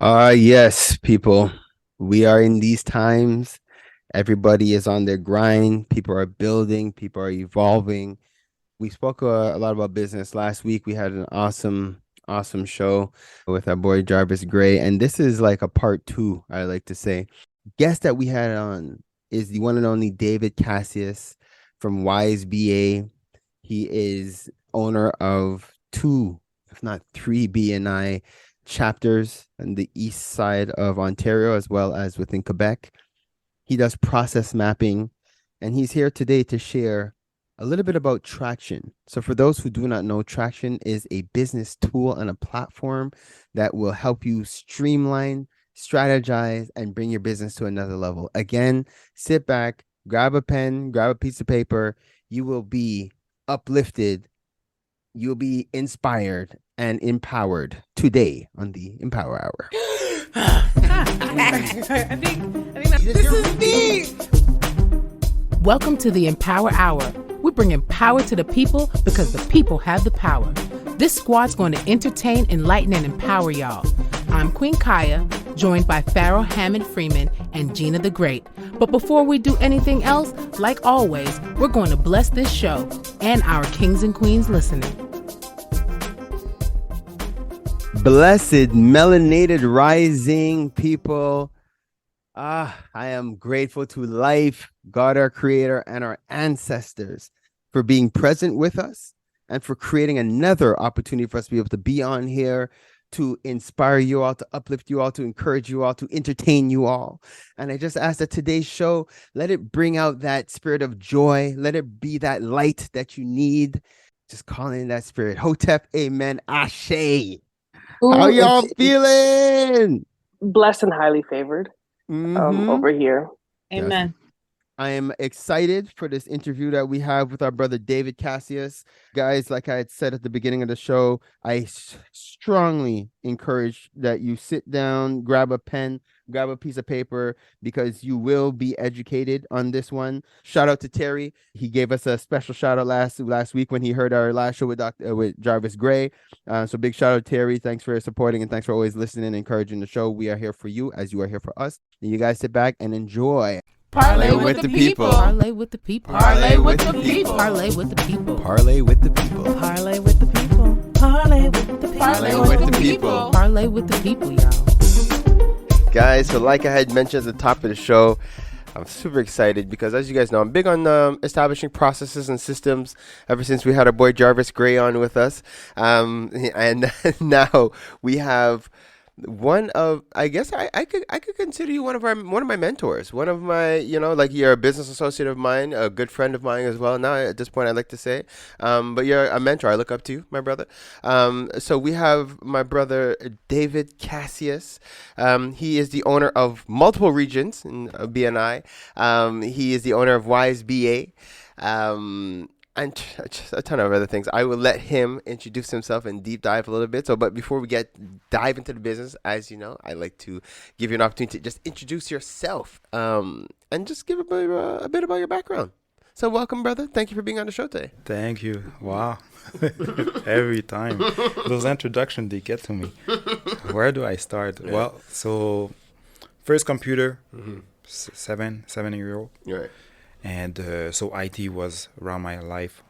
Yes, people. We are in these times. Everybody is on their grind. People are building, people are evolving. We spoke a lot about business last week. We had an awesome show with our boy Jarvis Gray. And this is like a part two, I like to say. Guest that we had on is the one and only David Casseus from Wise BA. He is owner of two, if not three BNI chapters on the east side of Ontario as well as within Quebec. He does process mapping, and he's here today to share a little bit about Traction. So for those who do not know, Traction is a business tool and a platform that will help you streamline, strategize, and bring your business to another level. Again, sit back, grab a pen, grab a piece of paper. You will be uplifted, you'll be inspired and empowered today on the Empower Hour. I think this is me. Welcome to the Empower Hour. We bring power to the people because the people have the power. This squad's going to entertain, enlighten, and empower y'all. I'm Queen Kaya, joined by Pharaoh Hammond Freeman and Gina the Great. But before we do anything else, like always, we're going to bless this show and our kings and queens listening. Blessed melanated rising people. I am grateful to life, God our creator, and our ancestors for being present with us and for creating another opportunity for us to be able to be on here, to inspire you all, to uplift you all, to encourage you all, to entertain you all. And I just ask that today's show, let it bring out that spirit of joy. Let it be that light that you need. Just calling in that spirit. Hotep, amen, ashe. How y'all feeling? Blessed and highly favored over here. Amen. I am excited for this interview that we have with our brother David Casseus. Guys, like I had said at the beginning of the show, I strongly encourage that you sit down, grab a pen, grab a piece of paper, because you will be educated on this one. Shout out to Terry. He gave us a special shout out last week when he heard our last show with Jarvis Gray. So big shout out, Terry. Thanks for supporting and thanks for always listening and encouraging the show. We are here for you as you are here for us. And you guys sit back and enjoy. Parlay with the people. Parlay with the people. Parlay with the people. Parlay with the people. Parlay with the people. Parlay with the people. Parlay with the people. Parlay with the people. Parlay with the people, y'all. Guys, so like I had mentioned at the top of the show, I'm super excited because, as you guys know, I'm big on establishing processes and systems ever since we had our boy Jarvis Gray on with us. And now we have one of, I guess I could consider you one of my mentors, one of my, like, you're a business associate of mine, a good friend of mine as well. Now at this point, I like to say, but you're a mentor. I look up to you, my brother. So we have my brother David Casseus. He is the owner of multiple regions in BNI. He is the owner of Wise BA. And just a ton of other things. I will let him introduce himself and deep dive a little bit. But before we dive into the business, as you know, I like to give you an opportunity to just introduce yourself and just give a bit about your background. So welcome, brother. Thank you for being on the show today. Thank you. Wow. Every time. Those introductions, they get to me. Where do I start? Yeah. Well, so first computer, 7-year-old. Right. And so IT was around my life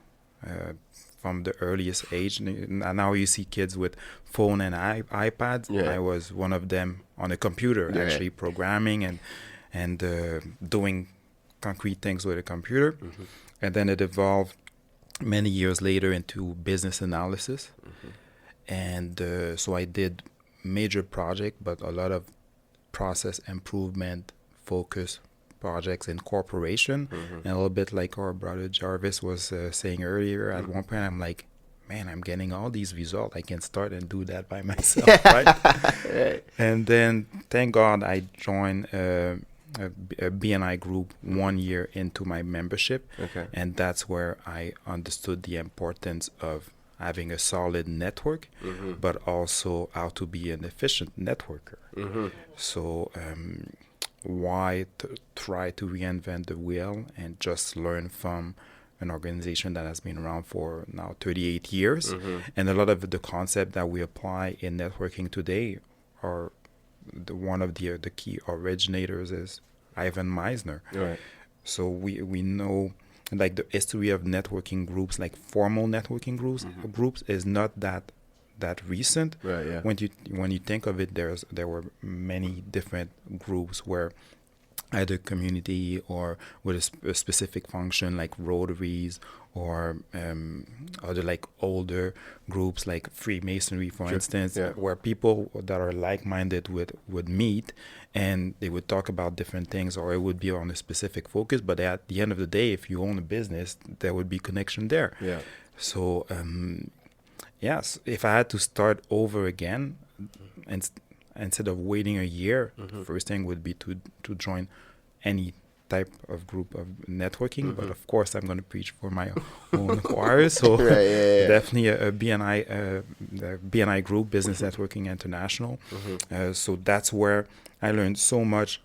from the earliest age. And now you see kids with phone and iPads. Yeah. I was one of them on a computer, actually programming and doing concrete things with a computer. Mm-hmm. And then it evolved many years later into business analysis. Mm-hmm. And so I did major project, but a lot of process improvement, focus projects in corporation. Mm-hmm. And a little bit like our brother Jarvis was saying earlier, at one point I'm like, man, I'm getting all these results. I can start and do that by myself, right? Right. And then, thank God, I joined a BNI group 1 year into my membership. Okay. And that's where I understood the importance of having a solid network, mm-hmm. but also how to be an efficient networker. Mm-hmm. So, why try to reinvent the wheel and just learn from an organization that has been around for now 38 years? Mm-hmm. And a lot of the concepts that we apply in networking today are one of the key originators is Ivan Meisner. Right. So we know like the history of networking groups, like formal networking groups is not that recent. Right. Yeah. When you think of it, there were many different groups where either community or with a specific function like Rotaries or other like older groups like Freemasonry, for instance, where people that are like-minded would meet and they would talk about different things, or it would be on a specific focus. But at the end of the day, if you own a business, there would be connection there. Yeah. So yes, if I had to start over again, and instead of waiting a year, first thing would be to join any type of group of networking. But of course, I'm going to preach for my own choir. So definitely a BNI group, Business Networking International. So that's where I learned so much,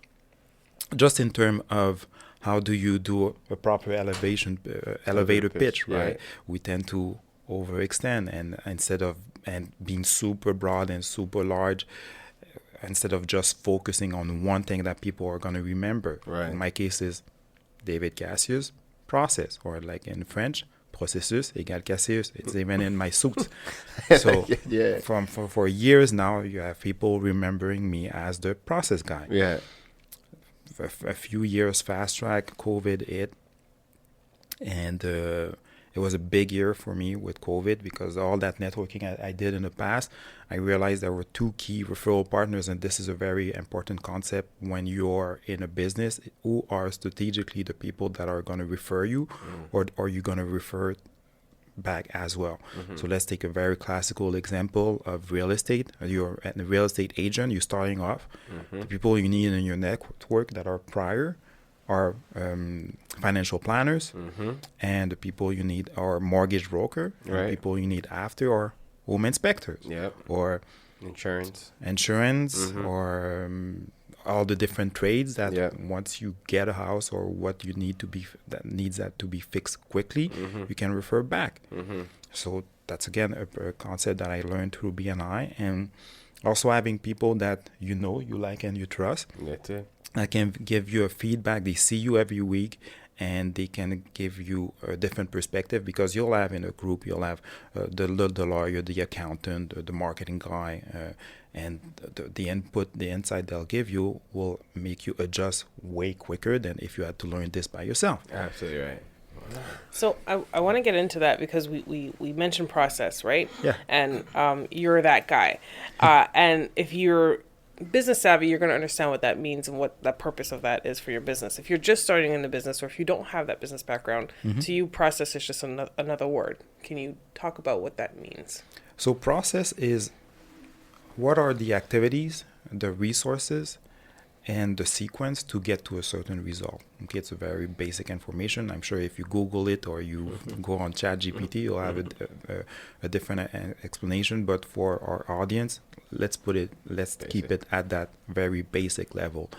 just in terms of how do you do a proper elevator pitch, right? Yeah. We tend to overextend, and instead of being super broad and super large, instead of just focusing on one thing that people are going to remember. Right. In my case is David Casseus, process, or like in French, processus égale Casseus. It's even in my suits. So for years now, you have people remembering me as the process guy. Yeah. A few years fast track, COVID hit, and it was a big year for me with COVID, because all that networking I did in the past, I realized there were two key referral partners, and this is a very important concept when you're in a business. Who are strategically the people that are going to refer you, or are you going to refer back as well? So let's take a very classical example of real estate. You're a real estate agent, you're starting off. The people you need in your network that are prior are financial planners, and the people you need are mortgage broker, and the people you need after are home inspectors, or insurance, or all the different trades that once you get a house or what you need that needs to be fixed quickly, you can refer back. So that's again a concept that I learned through BNI, and also having people that you like, and you trust. That's it. I can give you a feedback. They see you every week, and they can give you a different perspective, because you'll have in a group, you'll have the lawyer, the accountant, the marketing guy, and the input, the insight they'll give you will make you adjust way quicker than if you had to learn this by yourself. Absolutely right. So I want to get into that, because we mentioned process, right? Yeah. And you're that guy. And if you're business savvy, you're going to understand what that means and what the purpose of that is for your business. If you're just starting in the business, or if you don't have that business background, to you, process is just another word. Can you talk about what that means? So process is, what are the activities, the resources, and the sequence to get to a certain result. Okay, it's a very basic information. I'm sure if you Google it or you go on ChatGPT, you'll have a different explanation. But for our audience, let's keep it at that very basic level.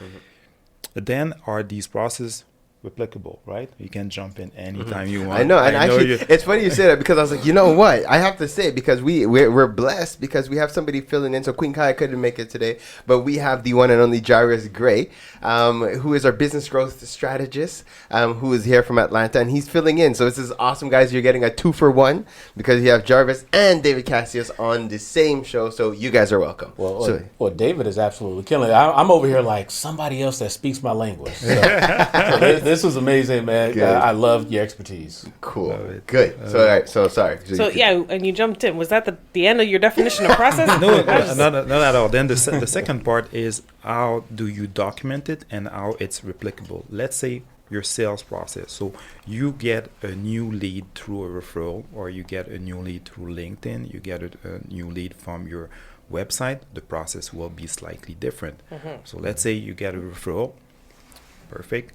Then are these processes replicable, right? You can jump in anytime you want. I know, and actually, it's funny you say that, because I was like, you know what? I have to say, because we're blessed, because we have somebody filling in. So Queen Kaya couldn't make it today, but we have the one and only Jarvis Gray, who is our business growth strategist, who is here from Atlanta, and he's filling in. So this is awesome, guys. You're getting a 2-for-1, because you have Jarvis and David Casseus on the same show. So you guys are welcome. Well, David is absolutely killing it. I'm over here like somebody else that speaks my language. So this was amazing, man. I loved your expertise. Cool. Good. So, all right. So, sorry. So yeah, and you jumped in. Was that the end of your definition of process? No, not at all. Then the second part is, how do you document it and how it's replicable? Let's say your sales process. So you get a new lead through a referral, or you get a new lead through LinkedIn, you get a new lead from your website. The process will be slightly different. So let's say you get a referral. Perfect.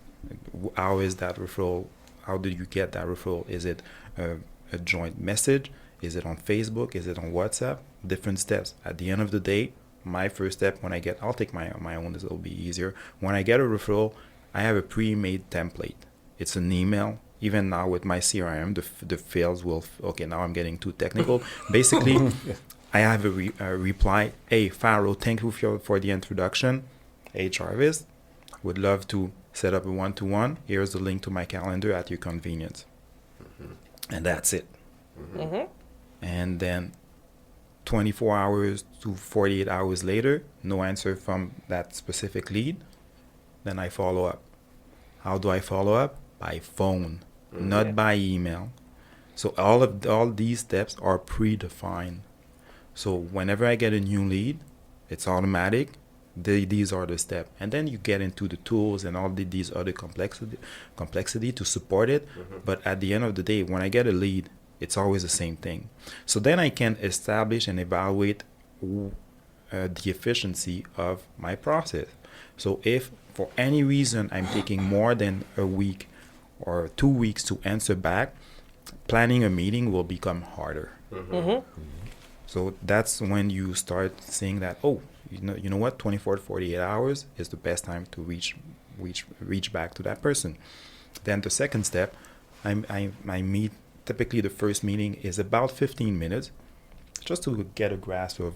How is that referral? How did you get that referral? Is it a joint message? Is it on Facebook? Is it on WhatsApp? Different steps. At the end of the day, my first step I'll take my own, this will be easier. When I get a referral, I have a pre-made template. It's an email. Even now with my CRM, the fields will, okay, now I'm getting too technical. Basically, I have a reply. Hey, Pharaoh, thank you for the introduction. Hey, Jarvis, would love to set up a one-to-one. Here's the link to my calendar at your convenience. And that's it. And then 24 hours to 48 hours later, no answer from that specific lead. Then I follow up. How do I follow up? By phone, not by email. So all these steps are predefined. So whenever I get a new lead, it's automatic. These are the steps. And then you get into the tools and all these other complexity to support it. But at the end of the day, when I get a lead, it's always the same thing. So then I can establish and evaluate the efficiency of my process. So if for any reason I'm taking more than a week or 2 weeks to answer back, planning a meeting will become harder. So that's when you start seeing that, oh, you know what, 24 to 48 hours is the best time to reach back to that person. Then the second step, I meet, typically the first meeting is about 15 minutes, just to get a grasp of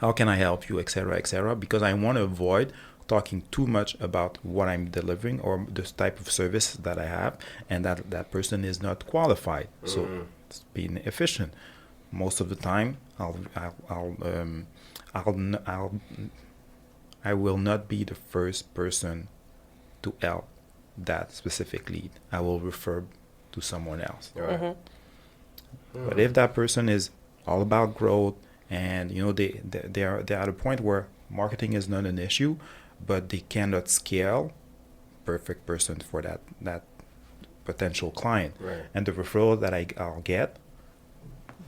how can I help you, etc., because I want to avoid talking too much about what I'm delivering or the type of service that I have, and that person is not qualified. So it's being efficient. Most of the time, I will not be the first person to help that specific lead. I will refer to someone else. But if that person is all about growth, and they are at a point where marketing is not an issue, but they cannot scale, perfect person for that potential client. And the referral that I'll get,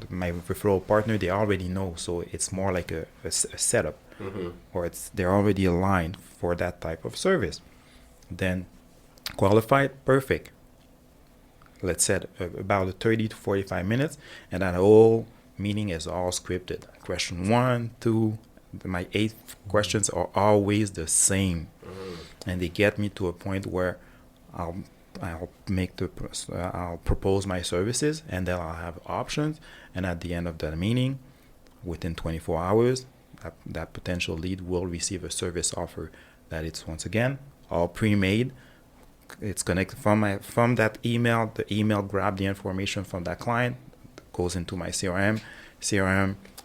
my referral partner, they already know, so it's more like a setup, or they're already aligned for that type of service. Then qualified, perfect. Let's set about 30 to 45 minutes, and that whole meeting is all scripted. Question 1, 2, my 8 questions are always the same, and they get me to a point where I'll propose my services, and then I'll have options. And at the end of that meeting, within 24 hours, that potential lead will receive a service offer that it's, once again, all pre-made. It's connected from that email. The email grab the information from that client, goes into my CRM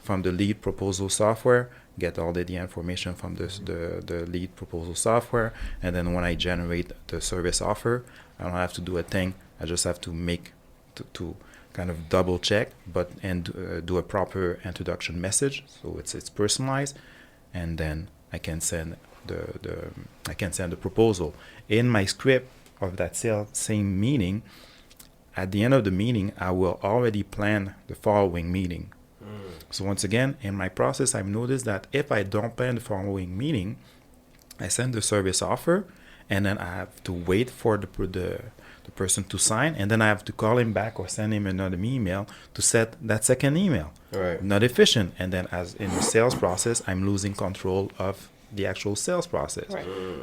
from the lead proposal software, get all the information from the lead proposal software, and then when I generate the service offer, I don't have to do a thing. I just have to make to kind of double check, and do a proper introduction message, so it's personalized, and then I can send the proposal. In my script of that same meeting, at the end of the meeting, I will already plan the following meeting. So once again, in my process, I've noticed that if I don't plan the following meeting, I send the service offer, and then I have to wait for the person to sign, and then I have to call him back or send him another email to set that second email. Not efficient. And then as in the sales process, I'm losing control of the actual sales process.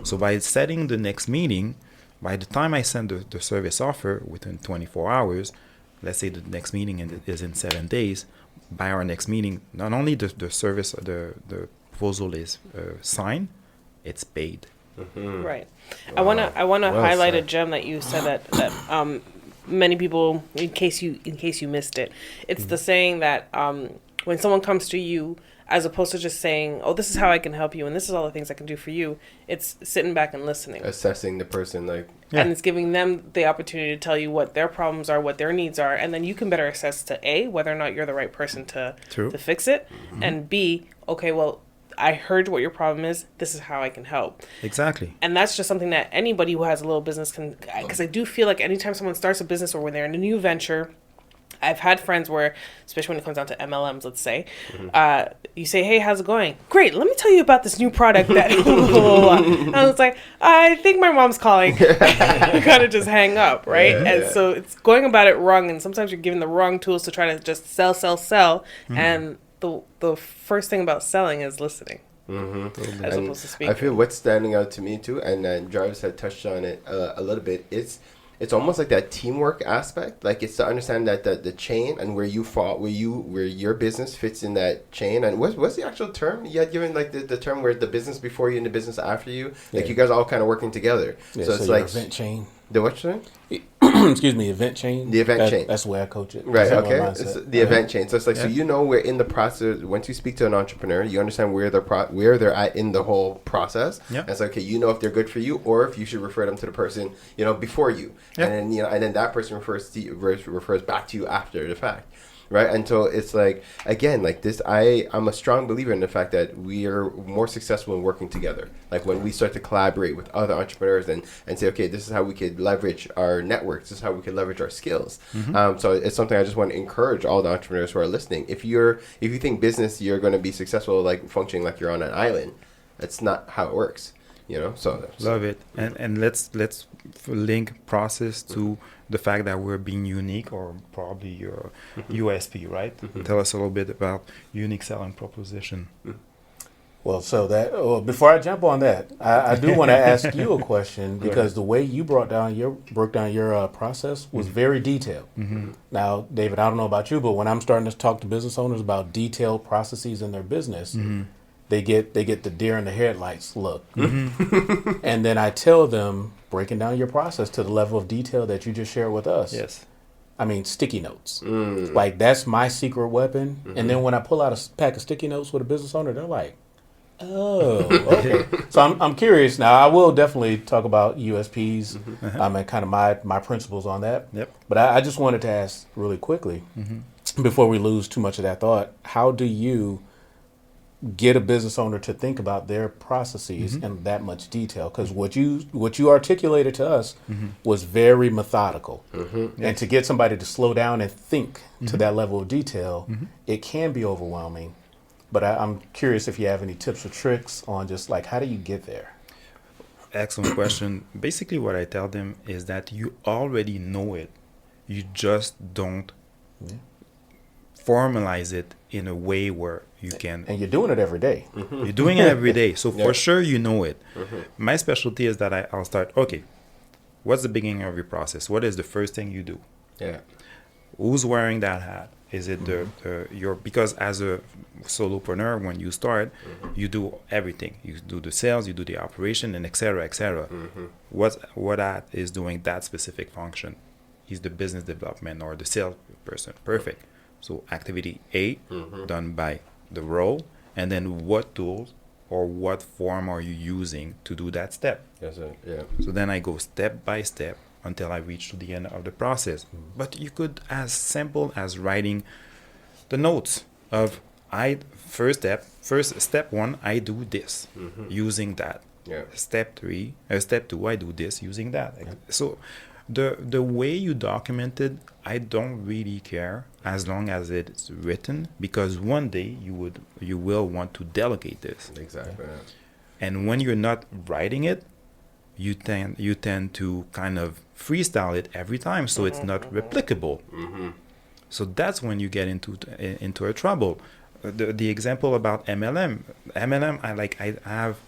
So by setting the next meeting, by the time I send the service offer within 24 hours, let's say the next meeting is in 7 days, by our next meeting, not only the proposal is signed, it's paid. Right. Wow. I wanna highlight a gem that you said that many people, in case you missed it, it's the saying that when someone comes to you, as opposed to just saying, oh, this is how I can help you and this is all the things I can do for you, it's sitting back and listening, assessing the person, and it's giving them the opportunity to tell you what their problems are, what their needs are, and then you can better assess to A, whether or not you're the right person to fix it, and B, okay, well, I heard what your problem is. This is how I can help. Exactly. And that's just something that anybody who has a little business can, because I do feel like anytime someone starts a business or when they're in a new venture, I've had friends where, especially when it comes down to MLMs, let's say, you say, hey, how's it going? Great. Let me tell you about this new product that, and I was like, I think my mom's calling. You gotta just hang up, right? So it's going about it wrong. And sometimes you're given the wrong tools to try to just sell. And the first thing about selling is listening, as opposed to speaking. I feel what's standing out to me too, and Jarvis had touched on it a little bit. It's it's almost like that teamwork aspect. Like it's to understand that the chain and where you fall, where your business fits in that chain. And what's the actual term you had given? Like the term where the business before you and the business after you, like you guys are all kind of working together. Yeah, so it's like event chain. The what chain? Excuse me, event chain. The event chain. That's the way I coach it. Right. Okay. It's the event chain. So it's like so we're in the process. Once you speak to an entrepreneur, you understand where they're at in the whole process. Yeah. And it's like, okay, if they're good for you, or if you should refer them to the person before you, and then and then that person refers back to you after the fact. Right. And so it's like, again, like this, I'm a strong believer in the fact that we are more successful in working together. Like when we start to collaborate with other entrepreneurs and say, okay, this is how we could leverage our networks. This is how we could leverage our skills. So it's something I just want to encourage all the entrepreneurs who are listening. If you think business, you're going to be successful, like functioning like you're on an island, that's not how it works. So love it. And let's link process to the fact that we're being unique, or probably your USP, right? Tell us a little bit about unique selling proposition. Well, so before I jump on that, I do want to ask you a question, because the way you broke down your process was very detailed. Now, David, I don't know about you, but when I'm starting to talk to business owners about detailed processes in their business, they get the deer in the headlights look. And then I tell them, breaking down your process to the level of detail that you just shared with us. Yes. I mean, sticky notes. Like, that's my secret weapon. And then when I pull out a pack of sticky notes with a business owner, they're like, oh, okay. So I'm curious now. I will definitely talk about USPs and kind of my principles on that. Yep. But I just wanted to ask really quickly, before we lose too much of that thought, how do you get a business owner to think about their processes in that much detail? Because what you articulated to us was very methodical. And to get somebody to slow down and think to that level of detail, it can be overwhelming. But I'm curious if you have any tips or tricks on just like, how do you get there? Excellent question. Basically, what I tell them is that you already know it. You just don't formalize it in a way where you can. And you're doing it every day. You're doing it every day. So for sure, you know it. My specialty is that I'll start, okay, what's the beginning of your process? What is the first thing you do? Yeah. Who's wearing that hat? Is it because as a solopreneur, when you start, you do everything. You do the sales, you do the operation, and et cetera, et cetera. What that is doing that specific function? He's the business development or the sales person. Perfect. So activity A, done by the role, and then what tools or what form are you using to do that step? Yes, sir. Yeah. So then I go step by step until I reach to the end of the process. But you could, as simple as writing the notes of first step 1, I do this using that. Yeah. Step 2, I do this using that. So the way you document it, I don't really care as long as it's written, because one day you will want to delegate this. Exactly. Yeah. And when you're not writing it, you tend to kind of freestyle it every time, so it's not replicable. So that's when you get into a trouble. The example about MLM, I have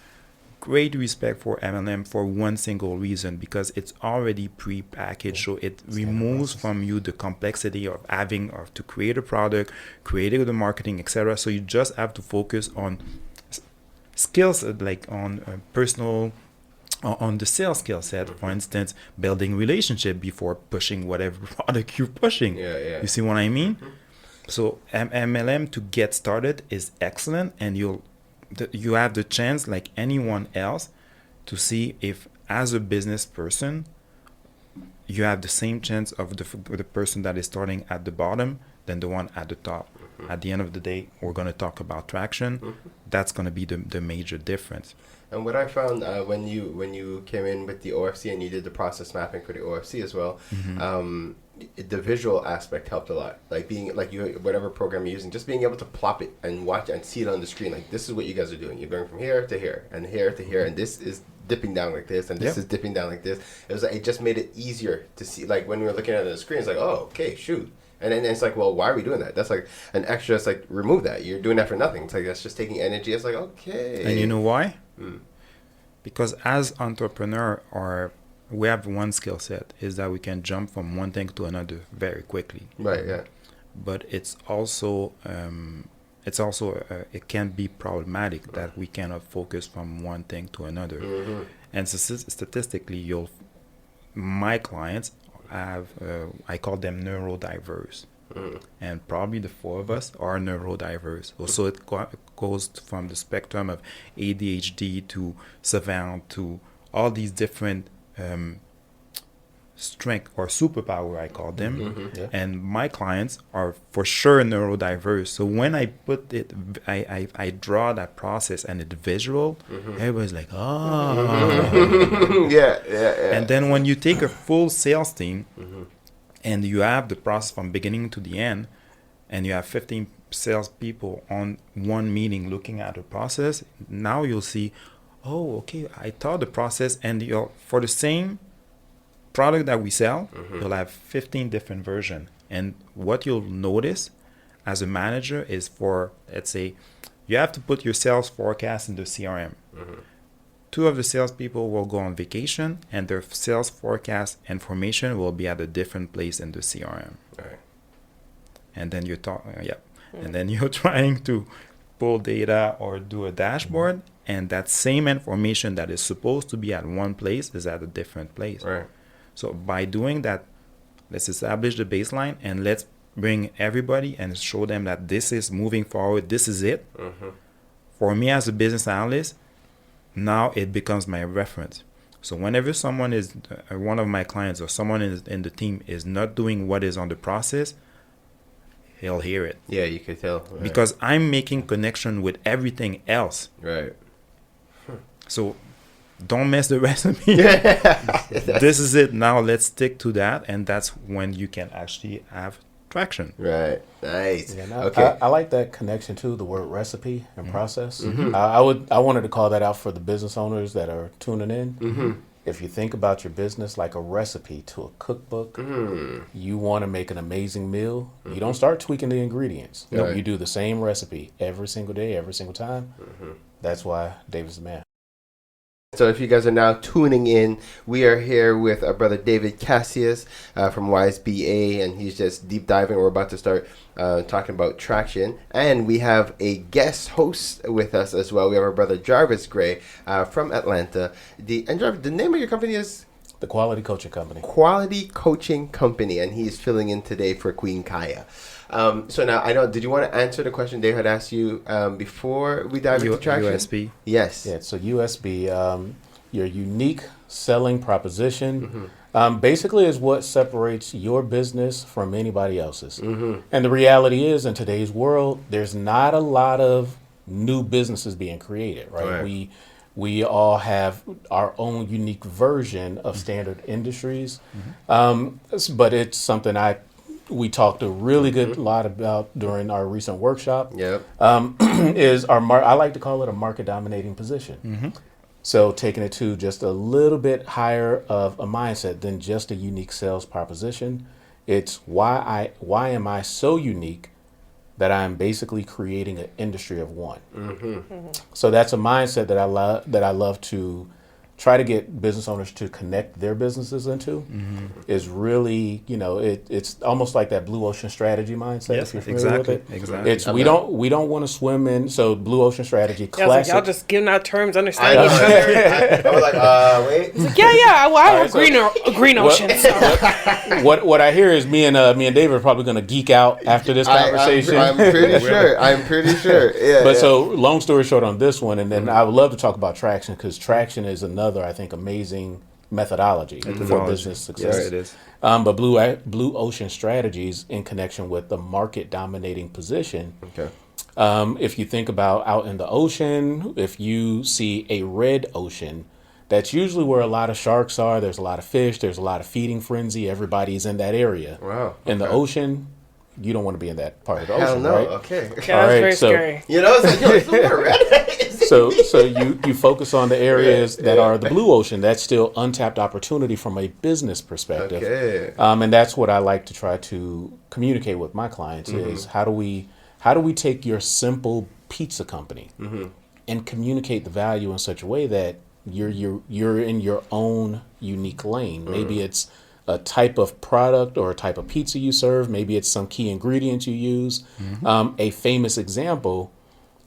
great respect for MLM for one single reason, because it's already pre-packaged, so it removes from you the complexity of having to create a product, creating the marketing, etc. So you just have to focus on skills, like on personal. On the sales skill set, for instance, building relationship before pushing whatever product you're pushing. Yeah. You see what I mean? So MLM to get started is excellent, and you have the chance, like anyone else, to see if, as a business person, you have the same chance of the person that is starting at the bottom than the one at the top. At the end of the day, we're going to talk about traction. That's going to be the major difference. And what I found when you came in with the OFC and you did the process mapping for the OFC as well, the visual aspect helped a lot. Like being like whatever program you're using, just being able to plop it and watch and see it on the screen. Like, this is what you guys are doing. You're going from here to here and here to here, and this is dipping down like this, and this is dipping down like this. It was like, it just made it easier to see. Like when we were looking at it on the screen, it's like, oh, okay, shoot. And then it's like, well, why are we doing that? That's like an extra. It's like, remove that. You're doing that for nothing. It's like, that's just taking energy. It's like, okay. And you know why? Because as entrepreneur, or we have one skill set is that we can jump from one thing to another very quickly. Right. Yeah. But it's also it can be problematic that we cannot focus from one thing to another. And statistically, my clients have I call them neurodiverse. And probably the four of us are neurodiverse. So it goes from the spectrum of ADHD to savant to all these different strength or superpower, I call them. And my clients are for sure neurodiverse. So when I put it, I draw that process and it's visual, everybody's like, oh. Yeah. And then when you take a full sales team, and you have the process from beginning to the end, and you have 15 salespeople on one meeting looking at the process, now you'll see, oh, okay, I thought the process, and for the same product that we sell, you'll have 15 different versions. And what you'll notice as a manager is let's say, you have to put your sales forecast in the CRM. Two of the salespeople will go on vacation, and their sales forecast information will be at a different place in the CRM. Right. And then you're and then you're trying to pull data or do a dashboard, and that same information that is supposed to be at one place is at a different place. Right. So by doing that, let's establish the baseline and let's bring everybody and show them that this is moving forward. This is it. For me as a business analyst, now it becomes my reference. So whenever someone is, one of my clients or someone in the team is not doing what is on the process, he'll hear it. Yeah, you could tell. Right. Because I'm making connection with everything else. Right. So don't mess the recipe. This is it. Now let's stick to that. And that's when you can actually have traction. Right. Nice. Yeah, Okay. I like that connection to the word recipe and process. I wanted to call that out for the business owners that are tuning in. If you think about your business like a recipe to a cookbook, you want to make an amazing meal. You don't start tweaking the ingredients. No, you do the same recipe every single day, every single time. That's why David's the man. So if you guys are now tuning in, we are here with our brother David Casseus from YSBA, and he's just deep diving. We're about to start talking about traction, and we have a guest host with us as well. We have our brother Jarvis Gray from Atlanta. Jarvis, the name of your company is? The Quality Coaching Company. Quality Coaching Company, and he's filling in today for Queen Kaya. So now, I know, did you want to answer the question Dave had asked you before we dive into traction? USB? Yes. Yeah, so USB, your unique selling proposition, basically is what separates your business from anybody else's. And the reality is, in today's world, there's not a lot of new businesses being created, right? We all have our own unique version of standard industries, but it's something we talked a really good lot about during our recent workshop. Is I like to call it a market dominating position. So taking it to just a little bit higher of a mindset than just a unique sales proposition. It's why am I so unique that I'm basically creating an industry of one. So that's a mindset that I love to try to get business owners to connect their businesses into. Is really, it's almost like that blue ocean strategy mindset. Yes, if you're familiar with it. Exactly. It's we don't want to swim in. So blue ocean strategy, Yeah, I was like, classic. y'all just giving out terms, understanding each other. I was like, wait. It's like, well, I have a green ocean. So. What I hear is me and David are probably going to geek out after this conversation. I'm pretty sure. Yeah. But so long story short on this one, and then I would love to talk about traction, because traction is another, I think, amazing methodology for business success. Yes, it is. But blue ocean strategies in connection with the market dominating position. Okay. If you think about out in the ocean, if you see a red ocean, that's usually where a lot of sharks are. There's a lot of fish. There's a lot of feeding frenzy. Everybody's in that area. Wow. In the ocean, you don't want to be in that part of the Hell ocean, no. right? Okay. Yeah, that's very scary. It's like, red. So you focus on the areas that are the blue ocean. That's still untapped opportunity from a business perspective. Okay. And that's what I like to try to communicate with my clients is how do we take your simple pizza company and communicate the value in such a way that You're in your own unique lane. Maybe it's a type of product or a type of pizza you serve. Maybe it's some key ingredient you use. A famous example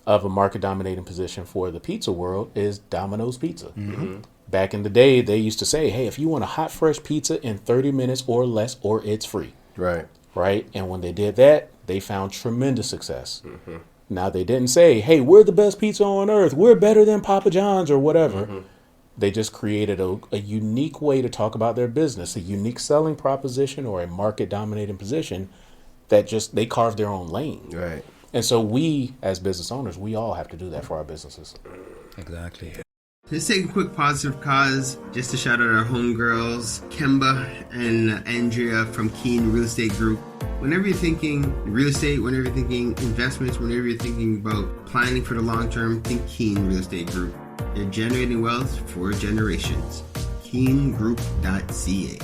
of a market dominating position for the pizza world is Domino's Pizza. Back in the day, they used to say, hey, if you want a hot, fresh pizza in 30 minutes or less, or it's free. Right. And when they did that, they found tremendous success. Now, they didn't say, hey, we're the best pizza on earth. We're better than Papa John's or whatever. They just created a unique way to talk about their business, a unique selling proposition or a market dominating position that just they carved their own lane. Right. And so we, as business owners, we all have to do that for our businesses. Exactly. Let's take a quick positive cause just to shout out our homegirls, Kemba and Andrea from Keen Real Estate Group. Whenever you're thinking real estate, whenever you're thinking investments, whenever you're thinking about planning for the long term, think Keen Real Estate Group. They're generating wealth for generations. KeenGroup.ca.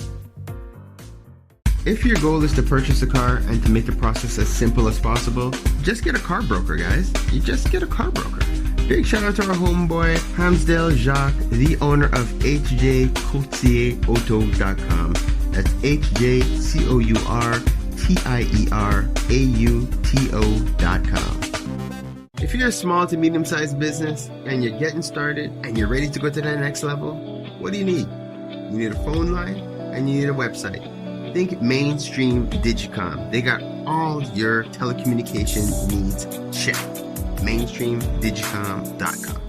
If your goal is to purchase a car and to make the process as simple as possible, just get a car broker, guys. You just get a car broker. Big shout out to our homeboy, Hamsdale Jacques, the owner of hjcourtierauto.com. That's HJCOURTIERAUTO.com. If you're a small to medium-sized business and you're getting started and you're ready to go to that next level, what do you need? You need a phone line and you need a website. Think Mainstream Digicom. They got all your telecommunication needs checked. MainstreamDigicom.com.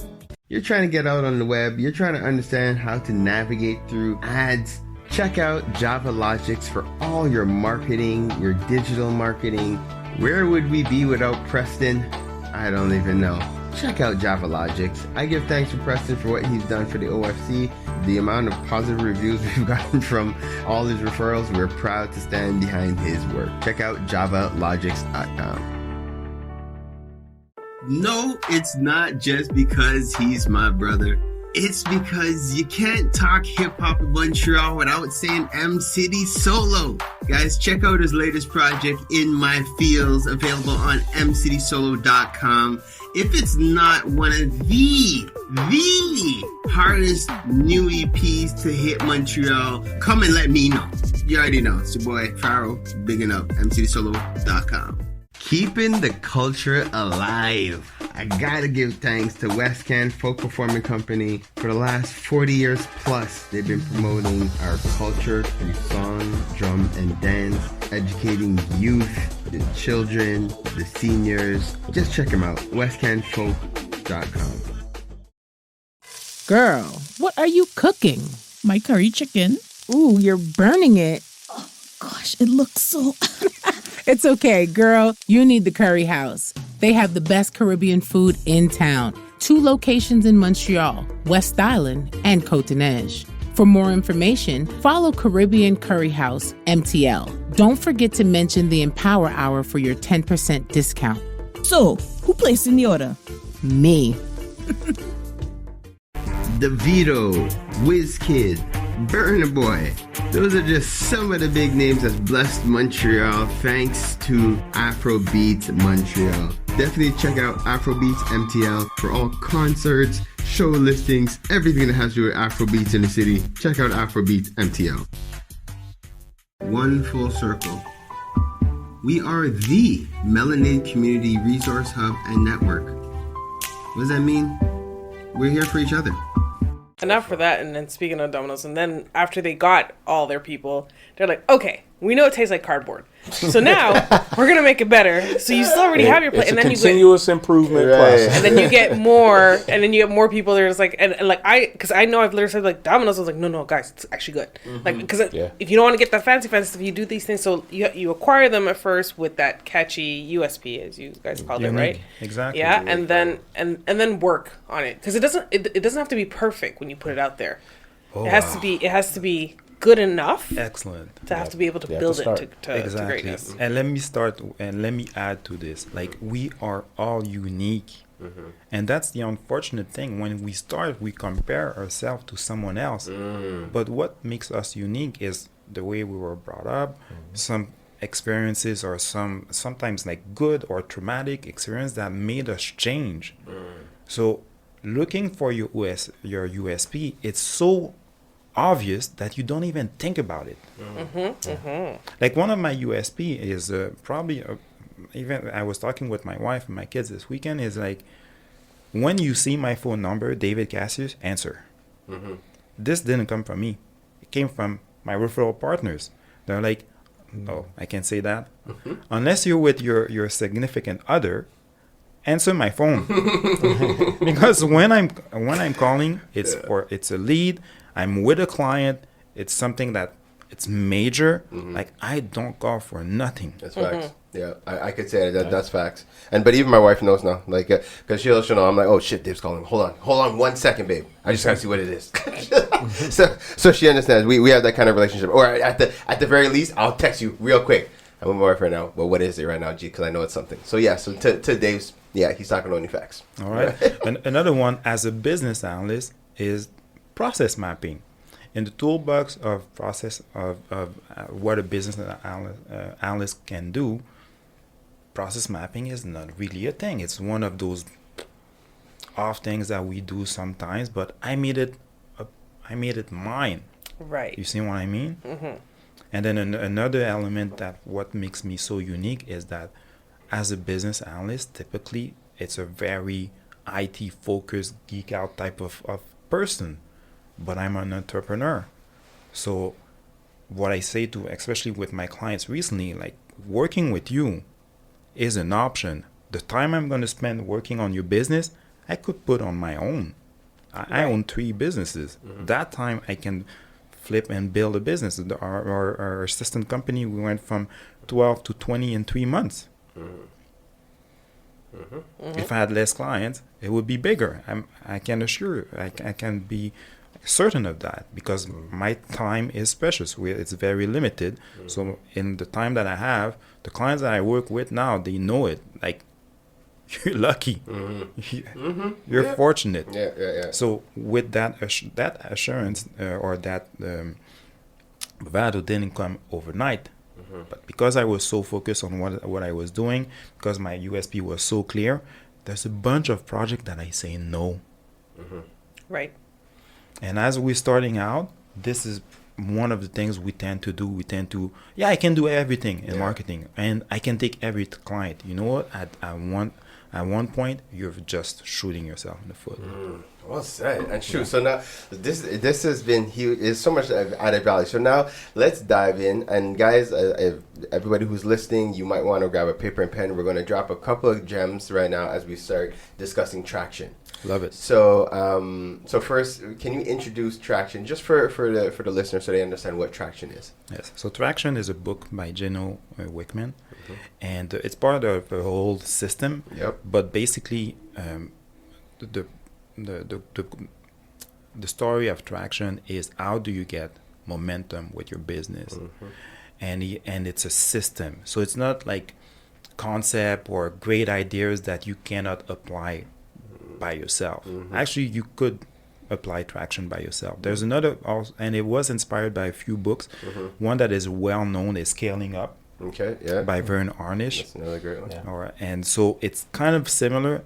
You're trying to get out on the web. You're trying to understand how to navigate through ads. Check out Java Logics for all your marketing, your digital marketing. Where would we be without Preston? I don't even know. Check out Java Logics. I give thanks to Preston for what he's done for the OFC. The amount of positive reviews we've gotten from all his referrals, we're proud to stand behind his work. Check out javalogics.com. No, it's not just because he's my brother. It's because you can't talk hip-hop in Montreal without saying M City Solo. Guys, check out his latest project, In My Fields, available on mcitysolo.com. If it's not one of the hardest new EPs to hit Montreal, come and let me know. You already know. It's your boy, Pharaoh, bigging up, mcitysolo.com. Keeping the culture alive. I gotta give thanks to West Can Folk Performing Company. For the last 40 years plus, they've been promoting our culture through song, drum, and dance, educating youth, the children, the seniors. Just check them out, westcanfolk.com. Girl, what are you cooking? My curry chicken. Ooh, you're burning it. Gosh, it looks so... It's okay, girl. You need the Curry House. They have the best Caribbean food in town. 2 locations in Montreal, West Island, and Côte-Neige. For more information, follow Caribbean Curry House, MTL. Don't forget to mention the Empower Hour for your 10% discount. So, who placed in the order? Me. DeVito, WizKid, Burna Boy. Those are just some of the big names that's blessed Montreal thanks to Afrobeats Montreal. Definitely check out Afrobeats MTL for all concerts, show listings, everything that has to do with Afrobeats in the city. Check out Afrobeats MTL. One full circle. We are the Melanated Community Resource Hub and Network. What does that mean? We're here for each other. Enough for that. And then speaking of Domino's, and then after they got all their people, they're like, okay, we know it tastes like cardboard, so now we're gonna make it better. So you still already have your plate, and then continuous improvement process. And then you get more, and then you get more people. There's like, and like because I know I've literally said like Domino's. I was like, no, guys, it's actually good. Mm-hmm. Like because if you don't want to get that fancy stuff, you do these things. So you acquire them at first with that catchy USP, as you guys called it, right? Exactly. Yeah, and then work on it because it doesn't have to be perfect when you put it out there. It has to be good enough. Excellent. To have to be able to build it to exactly. greatness. And let me start and let me add to this. Like we are all unique. Mm-hmm. And that's the unfortunate thing. When we start, we compare ourselves to someone else. But what makes us unique is the way we were brought up, some experiences or sometimes like good or traumatic experience that made us change. So looking for your USP, it's so obvious that you don't even think about it. Like one of my USP is probably even I was talking with my wife and my kids this weekend is like when you see my phone number, David Casseus, answer. This didn't come from me. It came from my referral partners. They're like, no, I can't say that. Unless you're with your significant other, answer my phone. Because when I'm calling, it's a lead. I'm with a client. It's something that it's major. Like I don't call for nothing. That's facts. Yeah, I could say that's facts. But even my wife knows now, like, because she'll know. I'm like, oh shit, Dave's calling. Hold on 1 second, babe. I just gotta see what it is. so she understands. We have that kind of relationship. Or at the very least, I'll text you real quick. I'm with my wife right now. But what is it right now, G? Because I know it's something. So yeah. So to Dave's, yeah, he's talking only facts. All right. And another one as a business analyst is process mapping. In the toolbox of process of what a business analyst can do, process mapping is not really a thing. It's one of those off things that we do sometimes, but I made it mine. Right. You see what I mean? And then another element that what makes me so unique is that as a business analyst, typically it's a very IT focused, geek out type of person. But I'm an entrepreneur. So what I say to, especially with my clients recently, like working with you is an option. The time I'm going to spend working on your business, I could put on my own. I own 3 businesses. That time I can flip and build a business. Our assistant company, we went from 12 to 20 in 3 months. If I had less clients, it would be bigger. I can assure you, I can be certain of that because my time is precious. It's very limited. So in the time that I have, the clients that I work with now, they know it. Like, you're lucky. You're fortunate. Yeah. So with that assurance or that value didn't come overnight. But because I was so focused on what I was doing, because my USP was so clear, there's a bunch of projects that I say no. Right. And as we're starting out, this is one of the things we tend to do. We tend to, I can do everything in marketing, and I can take every client. You know what? At one point, you're just shooting yourself in the foot. Well said. And shoot, so now this has been huge. It's so much added value. So now let's dive in. And guys, everybody who's listening, you might want to grab a paper and pen. We're going to drop a couple of gems right now as we start discussing traction. Love it. So, so first, can you introduce Traction just for the listeners so they understand what Traction is? Yes. So Traction is a book by Gino Wickman, and it's part of a whole system. Yep. But basically, the story of Traction is how do you get momentum with your business, and it's a system. So it's not like concept or great ideas that you cannot apply by yourself. Actually, you could apply Traction by yourself. There's another, and it was inspired by a few books. One that is well known is Scaling Up. Okay, yeah. By Vern Harnish. That's another great one. All right, and so it's kind of similar.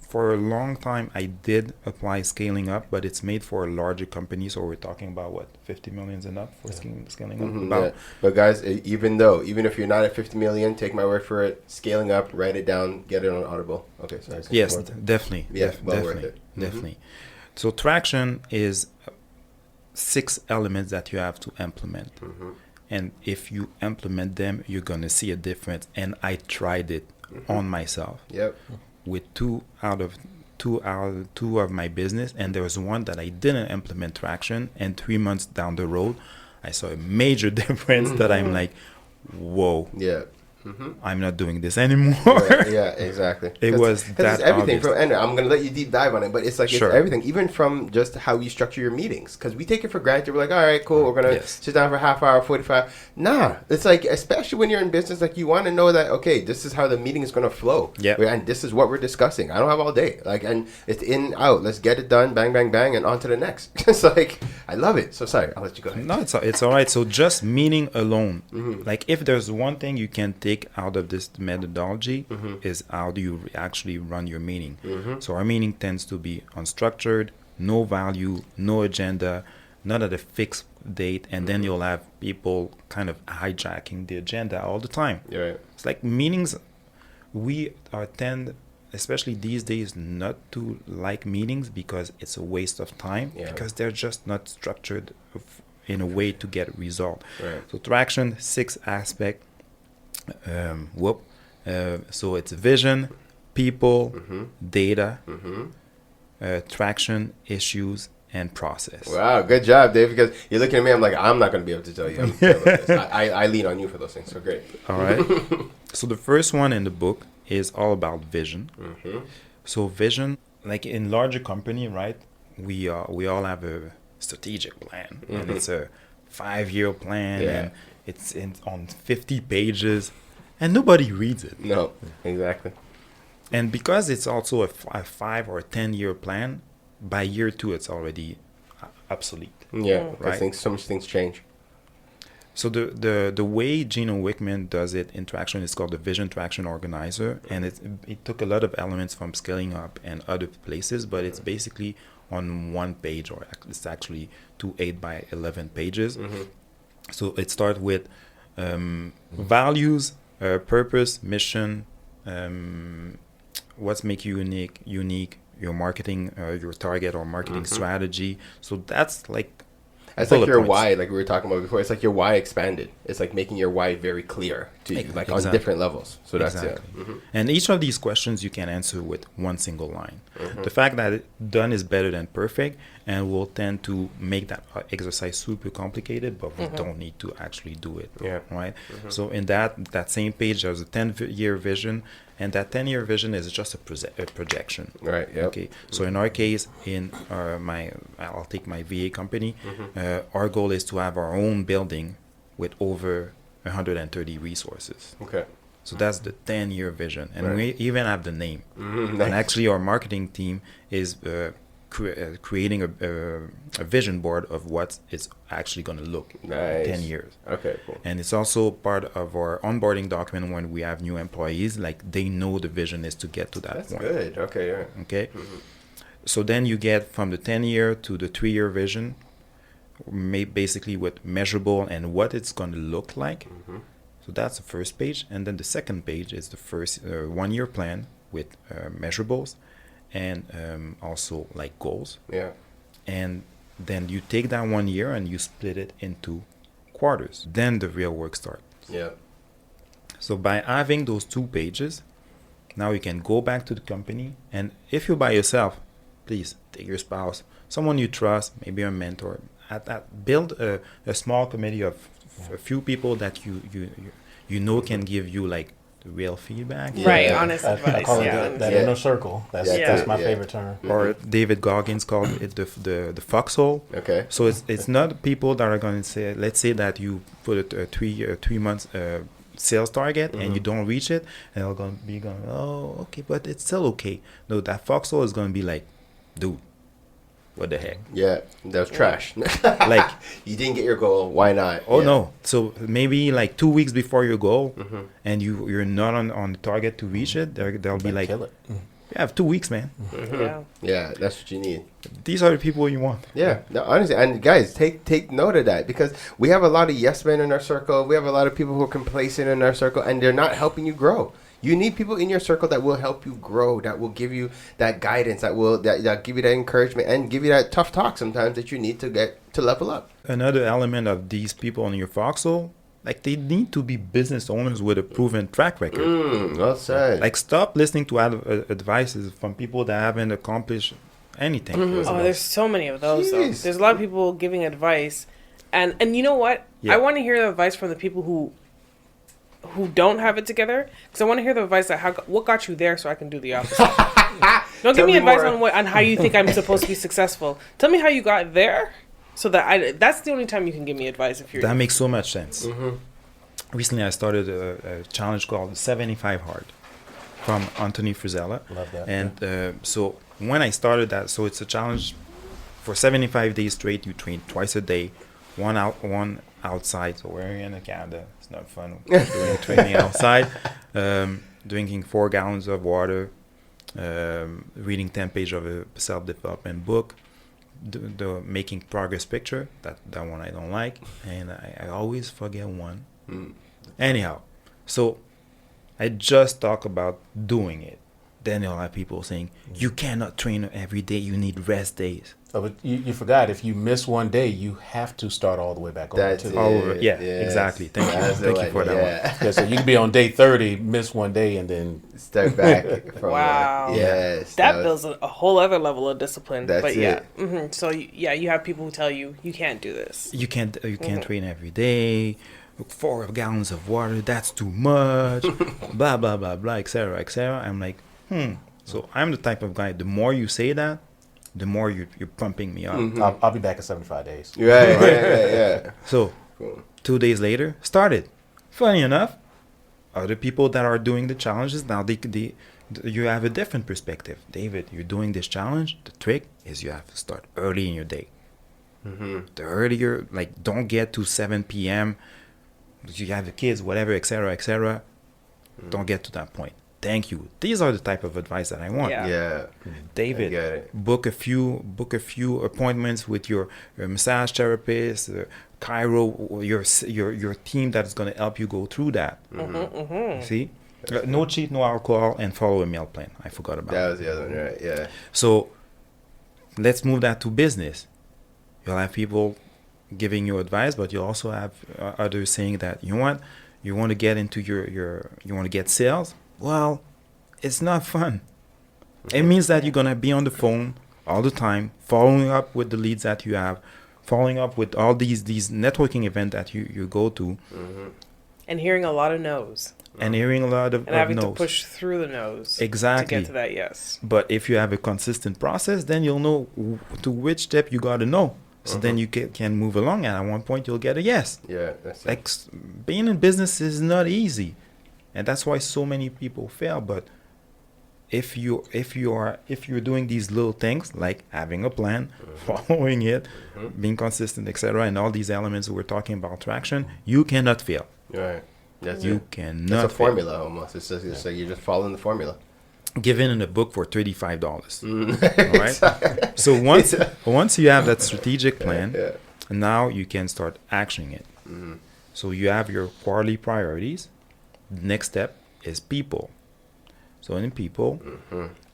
For a long time I did apply Scaling Up, but it's made for a larger company. So we're talking about what, 50 million is enough for Scaling Up. But guys, even if you're not at 50 million, take my word for it. Scaling Up, write it down, get it on Audible. Okay, sorry. Yes, definitely. Yeah, well definitely, worth it. Definitely. So Traction is 6 elements that you have to implement. And if you implement them, you're going to see a difference. And I tried it on myself. Yep. With two of my business, and there was one that I didn't implement Traction, and 3 months down the road, I saw a major difference that I'm like, whoa. Yeah. I'm not doing this anymore. Yeah, exactly. It was that it's everything obvious. and I'm going to let you deep dive on it, but it's like Sure. it's everything, even from just how you structure your meetings, because we take it for granted. We're like, all right, cool, we're going to sit down for a half hour, 45. Nah, it's like, especially when you're in business, like you want to know that, okay, this is how the meeting is going to flow. Yeah. And this is what we're discussing. I don't have all day. Like, and it's in, out. Let's get it done, bang, bang, bang, and on to the next. It's like, I love it. So sorry, I'll let you go ahead. No, it's all right. So just meaning alone, like if there's one thing you can take out of this methodology is how do you actually run your meeting. So our meeting tends to be unstructured, no value, no agenda, not at a fixed date, and then you'll have people kind of hijacking the agenda all the time. You're right. It's like meetings, we are tend, especially these days, not to like meetings because it's a waste of time, because they're just not structured in a way to get a result. Right. So traction, 6 aspect. So it's vision, people, data, traction, issues, and process. Wow, good job, Dave. Because you're looking at me, I'm like, I'm not going to be able to tell you. I'm terrible at this. I lean on you for those things. So great. All right. So the first one in the book is all about vision. So vision, like in larger company, right? We all have a strategic plan, and it's a 5-year plan, and it's on 50 pages, and nobody reads it. No, exactly. And because it's also a 5 or 10-year plan, by year 2 it's already obsolete. Yeah, right. So much things change. So the way Gino Wickman does it in Traction is called the Vision Traction Organizer, and it took a lot of elements from Scaling Up and other places, but it's basically on one page, or it's actually 2 8x11 pages. So it starts with values, purpose, mission, what's make you unique, your marketing, your target or marketing strategy. So that's like your why, like we were talking about before. It's like your why expanded. It's like making your why very clear to you, like on different levels. So that's it. And each of these questions you can answer with one single line. The fact that done is better than perfect, and we'll tend to make that exercise super complicated, but we don't need to actually do it. Right. So in that same page, there's a 10-year vision. And that 10-year vision is just a projection. Right. Yep. Okay. So in our case, I'll take my VA company. Our goal is to have our own building with over 130 resources. Okay. So that's the 10-year vision, and we even have the name. And actually, our marketing team is creating a vision board of what it's actually going to look in 10 years. Okay, cool. And it's also part of our onboarding document when we have new employees, like they know the vision is to get to that point. That's good. Okay, yeah. Okay. So then you get from the 10-year to the 3-year vision, basically with measurable and what it's going to look like. So that's the first page. And then the second page is the first 1-year plan with measurables and also like goals. Yeah. And then you take that 1 year and you split it into quarters. Then the real work starts. Yeah. So by having those 2 pages, now you can go back to the company, and if you're by yourself, please take your spouse, someone you trust, maybe a mentor. Build a small committee of a few people that you know can give you like the real feedback. Right, honest advice. I call it that inner circle. That's my favorite term. Or David Goggins called it the foxhole. Okay. So it's not people that are going to say, let's say that you put a 3 months sales target and you don't reach it, and they're going to be going, oh, okay, but it's still okay. No, that foxhole is going to be like, dude, what the heck? Yeah, that was trash. Like, you didn't get your goal. Why not? Oh no! So maybe like 2 weeks before your goal, and you're not on the target to reach it. They'll be like, kill it. "You have 2 weeks, man." Yeah, that's what you need. These are the people you want. Yeah, no, honestly, and guys, take note of that, because we have a lot of yes men in our circle. We have a lot of people who are complacent in our circle, and they're not helping you grow. You need people in your circle that will help you grow, that will give you that guidance, that give you that encouragement, and give you that tough talk sometimes that you need to get to level up. Another element of these people in your foxhole, like they need to be business owners with a proven track record. Well said. Like stop listening to advices from people that haven't accomplished anything. Oh, there's so many of those. Though. There's a lot of people giving advice, and you know what? Yeah. I want to hear the advice from the people who don't have it together, because I want to hear the advice that what got you there, so I can do the opposite. Don't give me advice on how you think I'm supposed to be successful. Tell me how you got there, so that that's the only time you can give me advice. That makes so much sense. Recently, I started a challenge called 75 Hard from Anthony Frisella. Love that. And so when I started that, so it's a challenge for 75 days straight, you train twice a day, one outside. So we're in Canada. It's not fun doing training outside. Drinking 4 gallons of water, reading 10 pages of a self-development book, the making progress picture. That one I don't like, and I always forget one. Anyhow, so I just talk about doing it. Then you'll have people saying, you cannot train every day, you need rest days. Oh, but you forgot, if you miss one day, you have to start all the way back over too. Yeah, exactly. Thank you for that one. Yeah, so you can be on day 30, miss one day, and then start back from wow. Yes. That builds a whole other level of discipline. That's but it. So you have people who tell you can't do this. You can't train every day. 4 gallons of water, that's too much. Blah blah blah blah, etc. etc. I'm like, So I'm the type of guy. The more you say that, the more you're pumping me up. I'll be back in 75 days. Right. So, Cool. 2 days later, started. Funny enough, other people that are doing the challenges now, you have a different perspective. David, you're doing this challenge. The trick is you have to start early in your day. The earlier, like, don't get to 7 p.m. You have the kids, whatever, etc., etc. Don't get to that point. Thank you. These are the type of advice that I want. Yeah. David, book a few appointments with your massage therapist, chiro, your team that's going to help you go through that. See? No cheat, no alcohol, and follow a meal plan. I forgot about That was the other one, right? Yeah. So let's move that to business. You'll have people giving you advice, but you also have others saying that you want to get into you want to get sales. Well, it's not fun. It means that you're going to be on the phone all the time, following up with the leads that you have, following up with all these networking events that you go to. And hearing a lot of no's. And hearing a lot of And having no's. to push through the no's. Exactly. To get to that yes. But if you have a consistent process, then you'll know to which step you got to know. So then you can move along, and at one point you'll get a yes. Yeah, that's it. Like, being in business is not easy. And that's why so many people fail. But if you're doing these little things like having a plan, following it, being consistent, etc., and all these elements we're talking about traction, you cannot fail. Right. That's You it. cannot. It's a formula almost. It's like you're just following the formula. Given in a book for $35. All right. So once you have that strategic plan, now you can start actioning it. So you have your quarterly priorities. The next step is people. So in people,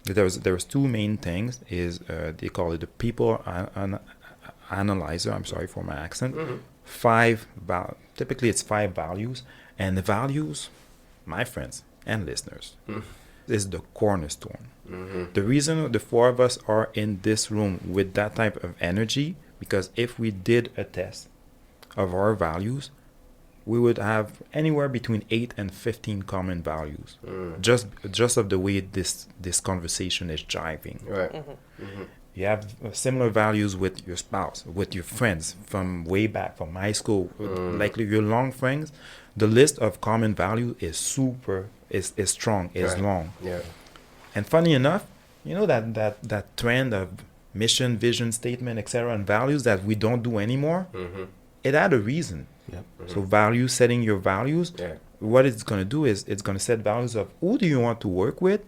there was 2 main things. Is they call it the people analyzer. I'm sorry for my accent. Typically it's 5 values, and the values, my friends and listeners, is the cornerstone. The reason the 4 of us are in this room with that type of energy, because if we did a test of our values, we would have anywhere between 8 and 15 common values, just of the way this conversation is jiving. Right. You have similar values with your spouse, with your friends from way back from high school, like your long friends. The list of common value is strong, is long. Yeah. And funny enough, you know that trend of mission, vision, statement, etc., and values that we don't do anymore. It had a reason. So values, setting your values. What it's going to do is it's going to set values of who do you want to work with,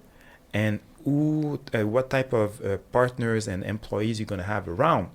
and what type of partners and employees you're going to have around.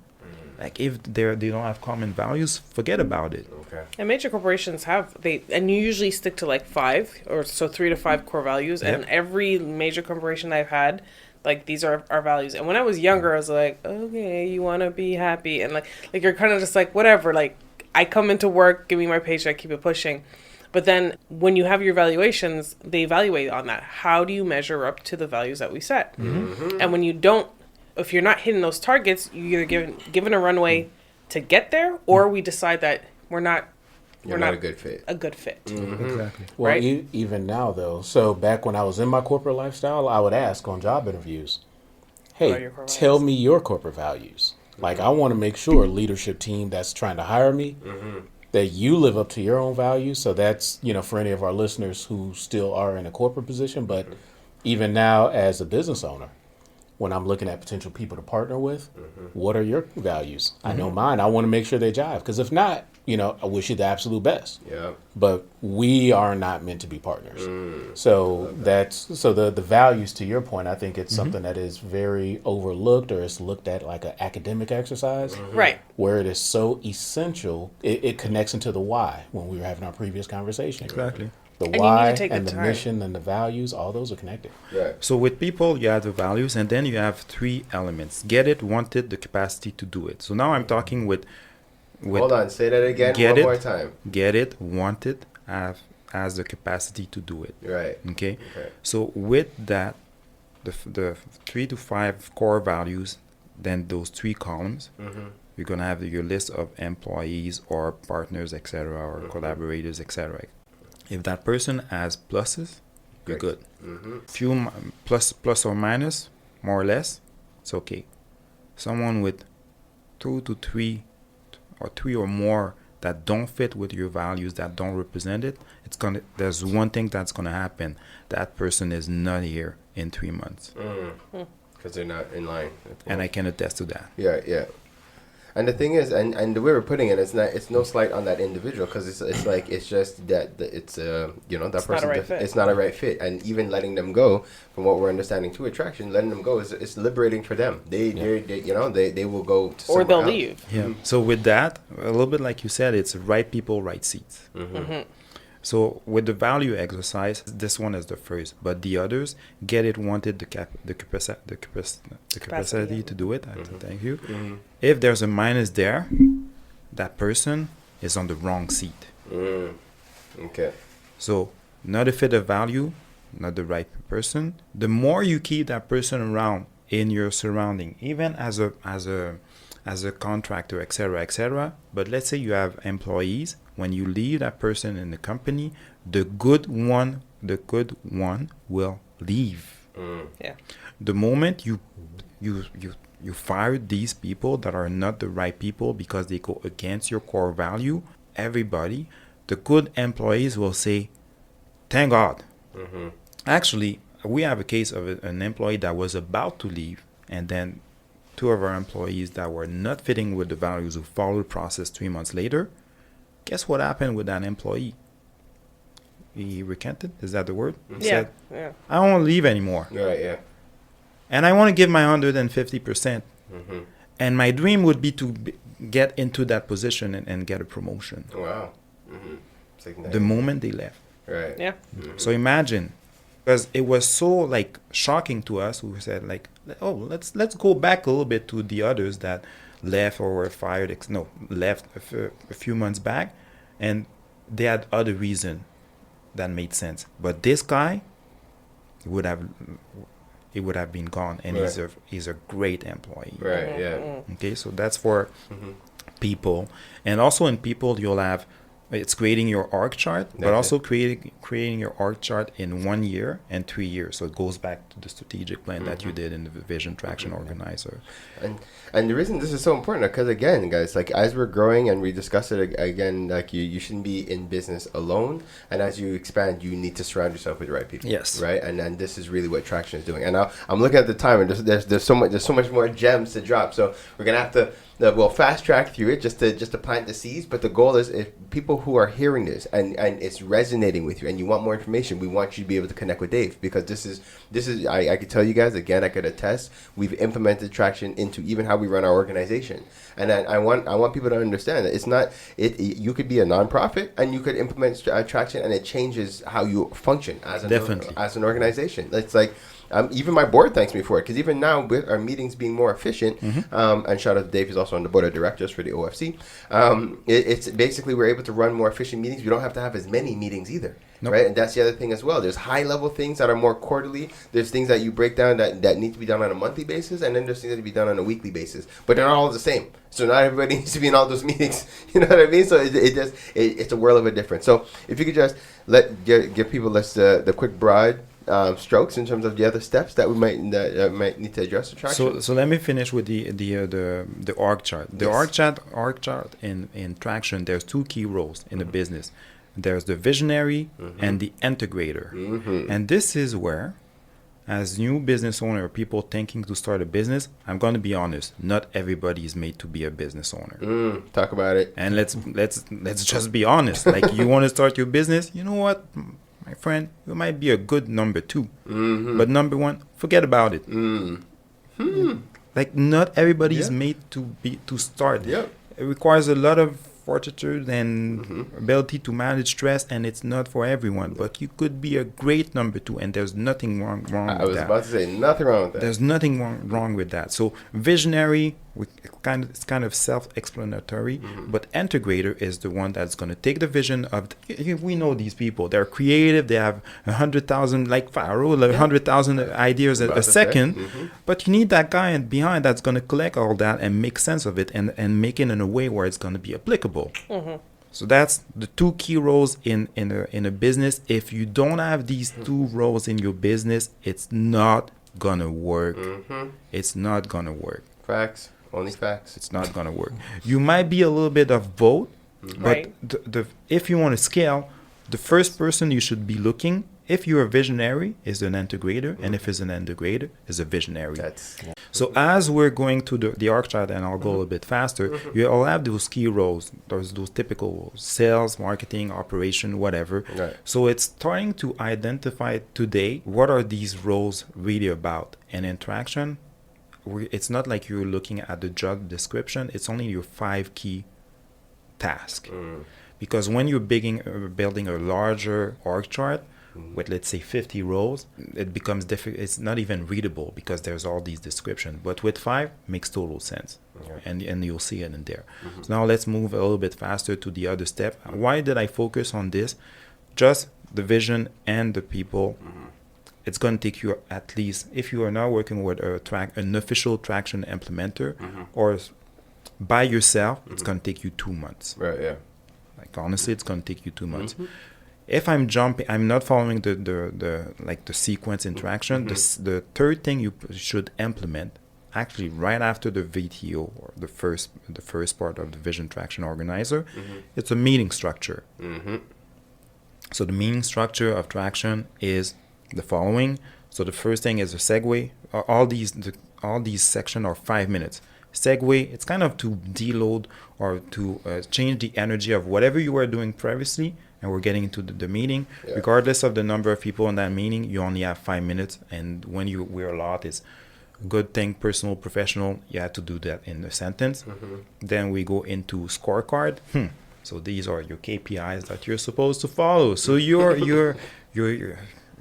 Like if they don't have common values, forget about it. Okay. And major corporations and you usually stick to like 5 or so 3 to 5 core values. And every major corporation I've had, like these are our values. And when I was younger, I was like, okay, you want to be happy, and like you're kind of just like whatever. Like I come into work, give me my paycheck, keep it pushing. But then when you have your evaluations, they evaluate on that. How do you measure up to the values that we set? And when you don't, if you're not hitting those targets, you're either given a runway to get there, or we decide that we're not a good fit. Exactly. Well, right? Even now, though. So back when I was in my corporate lifestyle, I would ask on job interviews, hey, tell me your corporate values. Like, I want to make sure leadership team that's trying to hire me, that you live up to your own values. So that's, for any of our listeners who still are in a corporate position, but even now as a business owner, when I'm looking at potential people to partner with, what are your values? I know mine. I want to make sure they jive. Because if not, I wish you the absolute best. Yeah. But we are not meant to be partners. So the values, to your point, I think it's something that is very overlooked, or it's looked at like an academic exercise. Right. Where it is so essential. It connects into the why when we were having our previous conversation. Exactly. The And you why need to take and the the time. mission and the values, all those are connected. Right. So with people, you have the values, and then you have 3 elements: get it, want it, the capacity to do it. So now I'm talking with Hold on. Say that again get one it, more time. get it, want it, has the capacity to do it. Right. Okay. Okay. So with that, the 3 to 5 core values, then those 3 columns, you're gonna have your list of employees or partners, etc., or collaborators, etc. If that person has pluses, you're Great. good. Few plus or minus, more or less, it's okay. Someone with 2 to 3 or 3 or more that don't fit with your values, that don't represent it, there's one thing that's gonna happen. That person is not here in 3 months. Because they're not in line. And I can attest to that. Yeah, yeah. And the thing is, and the way we're putting it, it's no slight on that individual, because it's like, it's just that it's that person, not a right fit. it's not a right fit, and even letting them go, from what we're understanding to attraction, letting them go is liberating for them. They will go to Or somewhere they'll else. leave. Yeah. So with that, a little bit like you said, it's right people, right seats. So with the value exercise, this one is the first, but the others, get it, wanted, the capacity yeah. to do it. Thank you. If there's a minus there, that person is on the wrong seat. Okay. So not a fit of value, not the right person. The more you keep that person around in your surrounding, even as a contractor, etc., but let's say you have employees. When you leave that person in the company, the good one will leave. Yeah. The moment you fire these people that are not the right people because they go against your core value, everybody, the good employees will say, "Thank God." Actually, we have a case of an employee that was about to leave, and then 2 of our employees that were not fitting with the values who followed the process 3 months later. Guess what happened with that employee? He recanted. Is that the word? He said, Yeah. "I don't want to leave anymore, Right. Yeah. and I want to give my 150%. And my dream would be to get into that position and get a promotion." Wow. It's like The moment they left. Right. Yeah. So imagine, because it was so like shocking to us. We said like, "Oh, let's go back a little bit to the others that left or were fired. Left a few months back, and they had other reason that made sense. But this guy, he would have been gone, and Right. he's a great employee. Right. Yeah. Okay, so that's for people, and also in people you'll have. It's creating your org chart, but Okay. also creating your org chart in 1 year and 3 years. So it goes back to the strategic plan that you did in the Vision Traction Organizer. And the reason this is so important, because again, guys, like as we're growing and we discuss it again, like you shouldn't be in business alone, and as you expand, you need to surround yourself with the right people. Yes. Right. And this is really what Traction is doing. And now I'm looking at the time, and there's so much more gems to drop. So we're gonna have to fast track through it just to plant the seeds. But the goal is, if people who are hearing this and it's resonating with you and you want more information, we want you to be able to connect with Dave, because this is I could tell you guys again, I could attest, we've implemented Traction into even how we run our organization. And I want people to understand that it's not you could be a nonprofit and you could implement Traction, and it changes how you function as an organization. It's like even my board thanks me for it, because even now with our meetings being more efficient, and shout out to Dave, who's also on the board of directors for the OFC. It's basically we're able to run more efficient meetings. We don't have to have as many meetings either. Nope. Right? And that's the other thing as well. There's high level things that are more quarterly. There's things that you break down that need to be done on a monthly basis, and then there's things that need to be done on a weekly basis. But they're not all the same. So not everybody needs to be in all those meetings. You know what I mean? So it's a world of a difference. So if you could just give people the quick broad strokes in terms of the other steps that we might need to address Traction. So let me finish with the org chart. The org chart in Traction, there's 2 key roles in the business. There's the visionary and the integrator. And this is where as new business owner, people thinking to start a business, I'm going to be honest, not everybody is made to be a business owner. Talk about it. And let's just be honest. Like, you want to start your business, you know what, my friend, you might be a good number 2. But number 1, forget about it. Like, not everybody is made to start. It requires a lot of fortitude and ability to manage stress, and it's not for everyone. But you could be a great number 2, and there's nothing wrong with that. I was about to say nothing wrong with that. There's nothing wrong with that. So visionary, it's kind of self-explanatory, but integrator is the one that's going to take the vision of. We know these people. They're creative. They have 100,000, like Pharaoh, 100,000 ideas a second. But you need that guy behind that's going to collect all that and make sense of it and make it in a way where it's going to be applicable. So that's the 2 key roles in a business. If you don't have these 2 roles in your business, it's not gonna work. It's not gonna work. Facts. Only facts. It's not gonna work. You might be a little bit of both, but if you want to scale, the first person you should be looking, if you're a visionary, is an integrator, and if it's an integrator, is a visionary. So as we're going to the org chart, and I'll go a little bit faster, you all have those key roles, those typical roles: sales, marketing, operation, whatever. So it's starting to identify today what are these roles really about. And interaction, it's not like you're looking at the job description, it's only your 5 key tasks. Because when you're building a larger org chart, with, let's say, 50 roles, it becomes difficult. It's not even readable because there's all these descriptions. But with 5, makes total sense. And you'll see it in there. So now let's move a little bit faster to the other step. Why did I focus on this? Just the vision and the people. It's going to take you at least, if you are now working with an official traction implementer, or by yourself, it's going to take you 2 months. Like, honestly, it's going to take you 2 months. If I'm not following the sequence interaction. The third thing you should implement, actually right after the VTO, or the first part of the Vision Traction Organizer, it's a meeting structure. So the meeting structure of traction is the following. So the first thing is a segue. All these sections are 5 minutes. Segue, it's kind of to deload or to change the energy of whatever you were doing previously, and we're getting into the meeting. Regardless of the number of people in that meeting, you only have 5 minutes, and when we're a lot, it's good thing, personal, professional, you have to do that in a sentence. Then we go into scorecard. So these are your KPIs that you're supposed to follow. So you're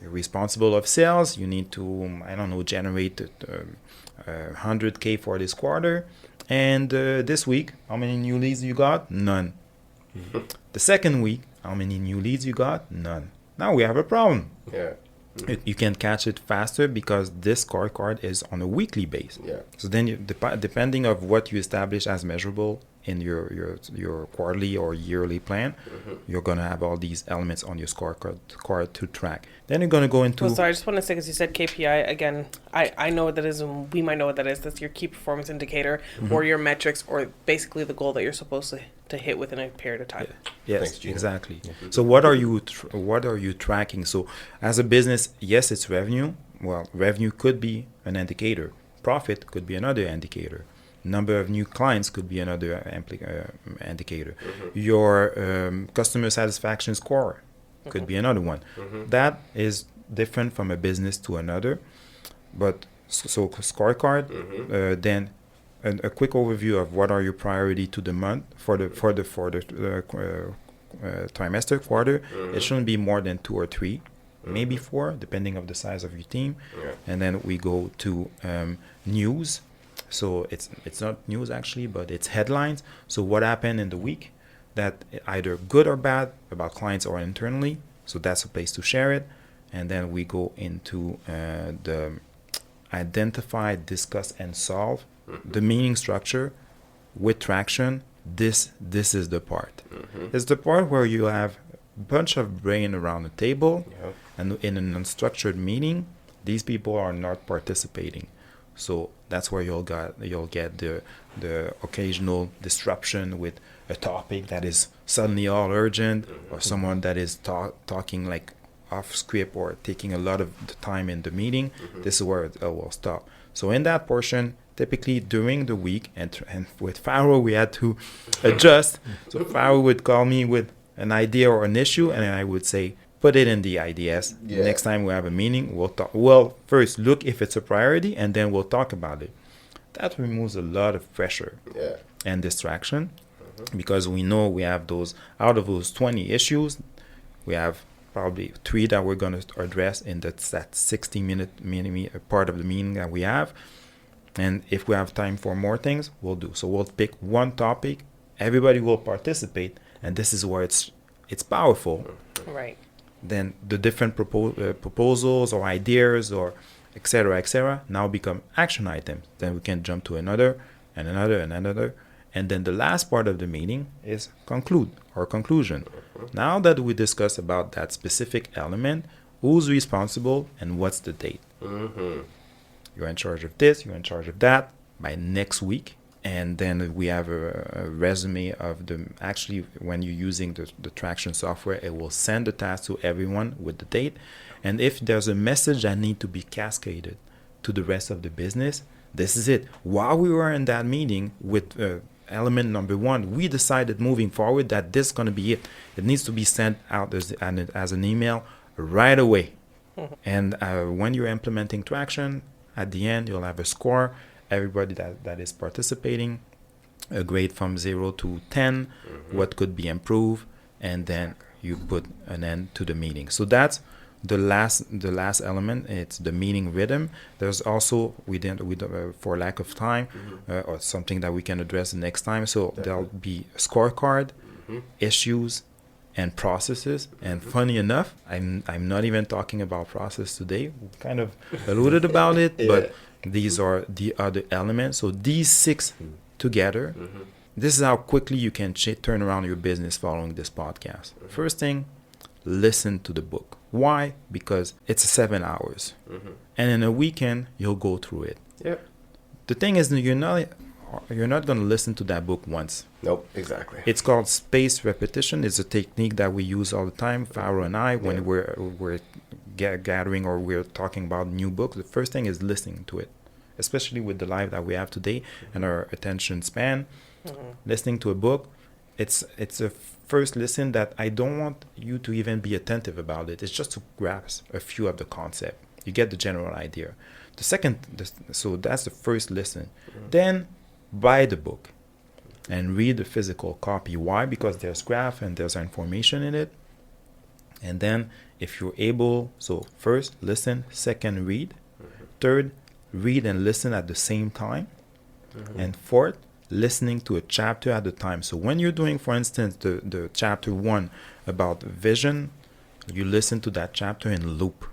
responsible of sales. You need to, I don't know, generate 100K for this quarter. And this week, how many new leads you got? None. The second week, how many new leads you got? None. Now we have a problem. You can catch it faster because this scorecard is on a weekly base. So then, depending of what you establish as measurable in your quarterly or yearly plan, you're gonna have all these elements on your scorecard to track. Then you're gonna go into. Well, sorry, I just want to say, because you said KPI again. I know what that is, and we might know what that is. That's your key performance indicator, or your metrics, or basically the goal that you're supposed to hit within a period of time. Yes, thanks, exactly. So what are you tracking? So as a business, yes, it's revenue. Well, revenue could be an indicator. Profit could be another indicator. Number of new clients could be another indicator. Your customer satisfaction score could be another one. That is different from a business to another. But so scorecard, then a quick overview of what are your priority to the month for the trimester, quarter. It shouldn't be more than 2 or 3, maybe 4, depending of the size of your team. And then we go to news. So it's not news actually, but it's headlines. So what happened in the week, that either good or bad about clients or internally. So that's a place to share it. And then we go into the identify, discuss, and solve. The meaning structure with traction. This is the part. It's the part where you have a bunch of brain around the table, and in an unstructured meeting, these people are not participating. So that's where you'll get the occasional disruption with a topic that is suddenly all urgent, or someone that is talking like off script or taking a lot of the time in the meeting, this is where it will stop. So in that portion, typically during the week, and with Pharaoh, we had to adjust. So Pharaoh would call me with an idea or an issue, and I would say, put it in the IDS. Yeah. Next time we have a meeting, we'll talk. Well, first look if it's a priority, and then we'll talk about it. That removes a lot of pressure and distraction, because we know we have those, out of those 20 issues, we have probably 3 that we're going to address in that 60-minute part of the meeting that we have. And if we have time for more things, we'll do. So we'll pick one topic, everybody will participate, and this is where it's powerful. Right. Then the different proposals or ideas or et cetera, now become action items. Then we can jump to another and another and another. And then the last part of the meeting is conclusion. Now that we discuss about that specific element, who's responsible and what's the date? You're in charge of this, you're in charge of that by next week. And then we have a resume of actually when you're using the Traction software, it will send the task to everyone with the date. And if there's a message that need to be cascaded to the rest of the business, this is it. While we were in that meeting with element number 1, we decided moving forward that this is going to be it. It needs to be sent out as an email right away. And when you're implementing Traction, at the end, you'll have a score. Everybody that is participating, a grade from 0 to 10, what could be improved, and then you put an end to the meeting. So that's the last element. It's the meeting rhythm. There's also, for lack of time, or something that we can address the next time. So there'll be a scorecard, issues, and processes. And funny enough, I'm not even talking about process today. We kind of alluded about it, but these are the other elements. So these 6 together, this is how quickly you can turn around your business following this podcast. First thing, listen to the book. Why? Because it's 7 hours. And in a weekend, you'll go through it. Yep. The thing is, you're not going to listen to that book once. Nope, exactly. It's called spaced repetition. It's a technique that we use all the time, Pharaoh and I, when we're gathering or we're talking about new books. The first thing is listening to it, especially with the life that we have today and our attention span. Listening to a book, it's a first listen that I don't want you to even be attentive about it. It's just to grasp a few of the concept. You get the general idea. The second, so that's the first listen. Then buy the book and read the physical copy. Why? Because there's graph and there's information in it. And then if you're able, so first listen, second read, third read and listen at the same time, and fourth listening to a chapter at a time. So when you're doing, for instance, the chapter 1 about vision, you listen to that chapter in loop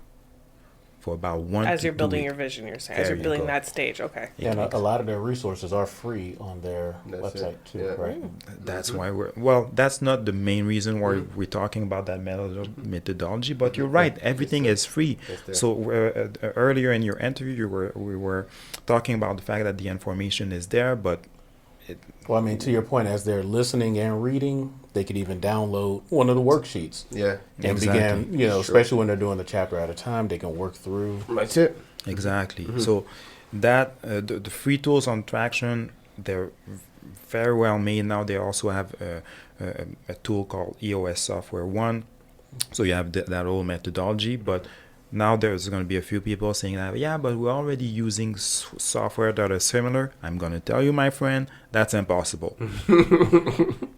for about 1 as to you're 2 building weeks. your vision, you're saying, There as you're you building go. that stage. Okay. And a lot of their resources are free on their That's website it. too, Yeah. right? That's why that's not the main reason why we're talking about that methodology, but you're right, everything is free. It's there. So earlier in your interview, we were talking about the fact that the information is there, but Well, I mean, to your point, as they're listening and reading, they could even download one of the worksheets Yeah. and Exactly. begin, especially when they're doing the chapter at a time, they can work through. That's it. Exactly. So that the free tools on Traction, they're very well made now. They also have a tool called EOS Software 1. So you have that whole methodology, but now there's going to be a few people saying that, yeah, but we're already using software that are similar. I'm going to tell you, my friend, that's impossible.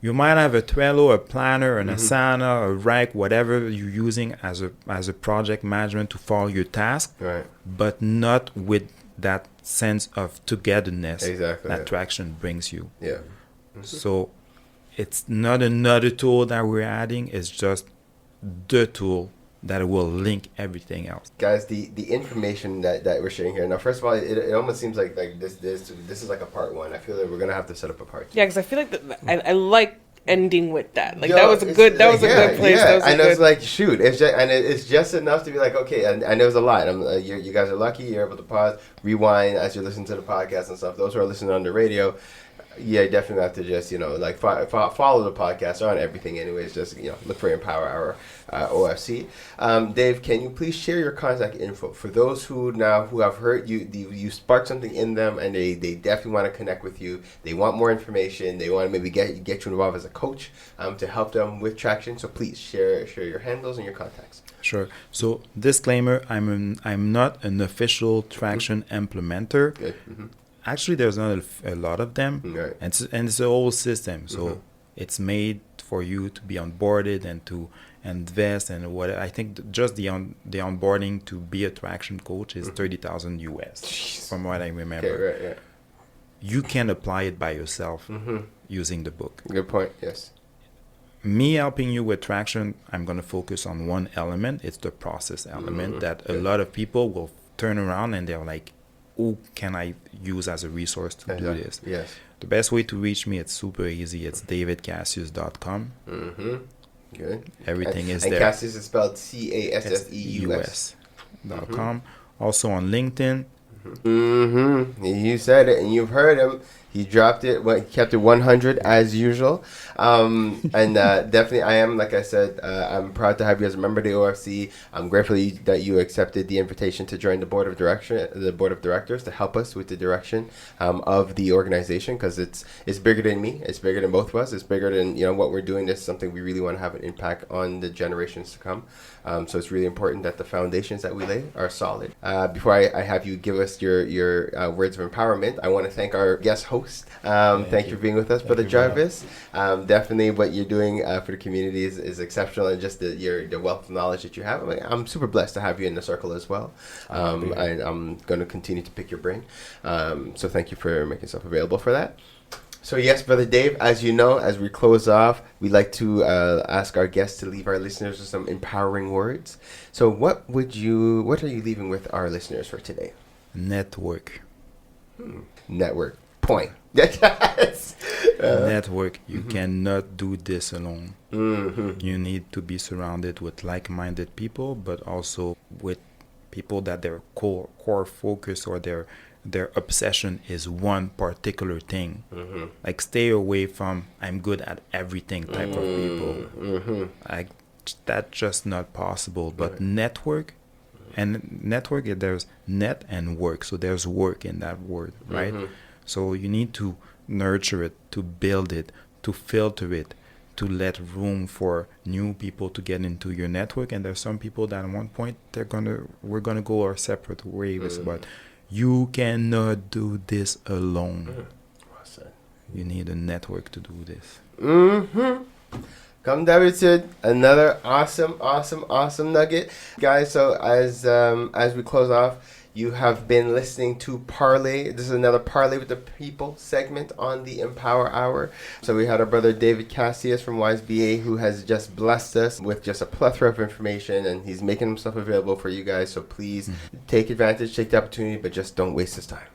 You might have a Trello, a planner, an Asana, a Rike, whatever you're using as a project management to follow your task, Right. but not with that sense of togetherness Exactly, that yeah. Traction brings you. Yeah. So it's not another tool that we're adding, it's just the tool that will link everything else. Guys, the information that we're sharing here. Now, first of all, it almost seems like this is like a part 1. I feel like we're gonna have to set up a part 2. Yeah, because I feel like I like ending with that. Like Yo, that was a it's- good. That was a good place. Yeah, That was a and it's good. like, shoot, it's just enough to be like, okay, and it was a lot. You guys are lucky. You're able to pause, rewind as you listen to the podcast and stuff. Those who are listening on the radio, Yeah, definitely have to just, like follow the podcast. They're on everything anyways. Just, look for Empower Hour OFC. Dave, can you please share your contact info for those who have heard you sparked something in them and they definitely want to connect with you. They want more information. They want to maybe get you involved as a coach to help them with traction. So please share your handles and your contacts. Sure. So disclaimer, I'm not an official traction implementer. Good. Mm-hmm. Actually, there's not a lot of them, Right. and it's a whole system. So it's made for you to be onboarded and to invest and what. I think just the onboarding to be a traction coach is $30,000 US, from what I remember. Okay, right, yeah. You can apply it by yourself using the book. Good point. Yes. Me helping you with traction, I'm going to focus on one element. It's the process element that a lot of people will turn around and they're like, who can I use as a resource to do this? Yes. The best way to reach me, it's super easy. It's davidcasseus.com. Good. Everything is and there. Casseus is spelled CASSEUS. Also on LinkedIn. You said it and you've heard him. He dropped it, kept it 100 as usual. And definitely I am, like I said, I'm proud to have you as a member of the OFC. I'm grateful that you accepted the invitation to join the board of directors to help us with the direction of the organization, because it's bigger than me. It's bigger than both of us. It's bigger than what we're doing. This is something we really want to have an impact on the generations to come. So it's really important that the foundations that we lay are solid. Before I have you give us your words of empowerment, I want to thank our guest host. Thank you for being with us, Brother Jarvis. Definitely what you're doing for the community is exceptional, and just the wealth of knowledge that you have. I'm super blessed to have you in the circle as well. And I'm going to continue to pick your brain. So thank you for making yourself available for that. So yes, Brother Dave, as you know, as we close off, we like to ask our guests to leave our listeners with some empowering words. So what are you leaving with our listeners for today? Network. Network. Point. Yes. Network. You cannot do this alone. You need to be surrounded with like-minded people, but also with people that their core focus or their obsession is one particular thing. Like stay away from I'm good at everything type of people. That's just not possible. But network, there's net and work. So there's work in that word, right? So you need to nurture it, to build it, to filter it, to let room for new people to get into your network. And there's some people that at one point we're gonna go our separate ways, but you cannot do this alone. You need a network to do this. Come David said, another awesome nugget, guys. So as we close off, you have been listening to Parlay. This is another Parlay with the People segment on the Empower Hour. So we had our brother David Casseus from WiseBA, who has just blessed us with just a plethora of information, and he's making himself available for you guys. So please take advantage, take the opportunity, but just don't waste his time.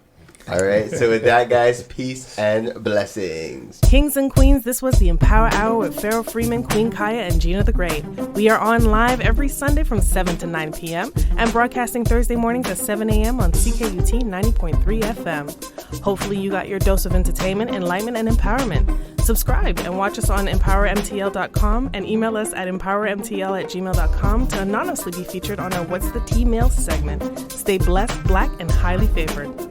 All right. So with that, guys, peace and blessings. Kings and queens, this was the Empower Hour with Pharaoh Freeman, Queen Kaya, and Gina the Great. We are on live every Sunday from 7 to 9 p.m. and broadcasting Thursday mornings at 7 a.m. on CKUT 90.3 FM. Hopefully you got your dose of entertainment, enlightenment, and empowerment. Subscribe and watch us on empowermtl.com and email us at empowermtl@gmail.com to anonymously be featured on our What's the Tea Mail segment. Stay blessed, black, and highly favored.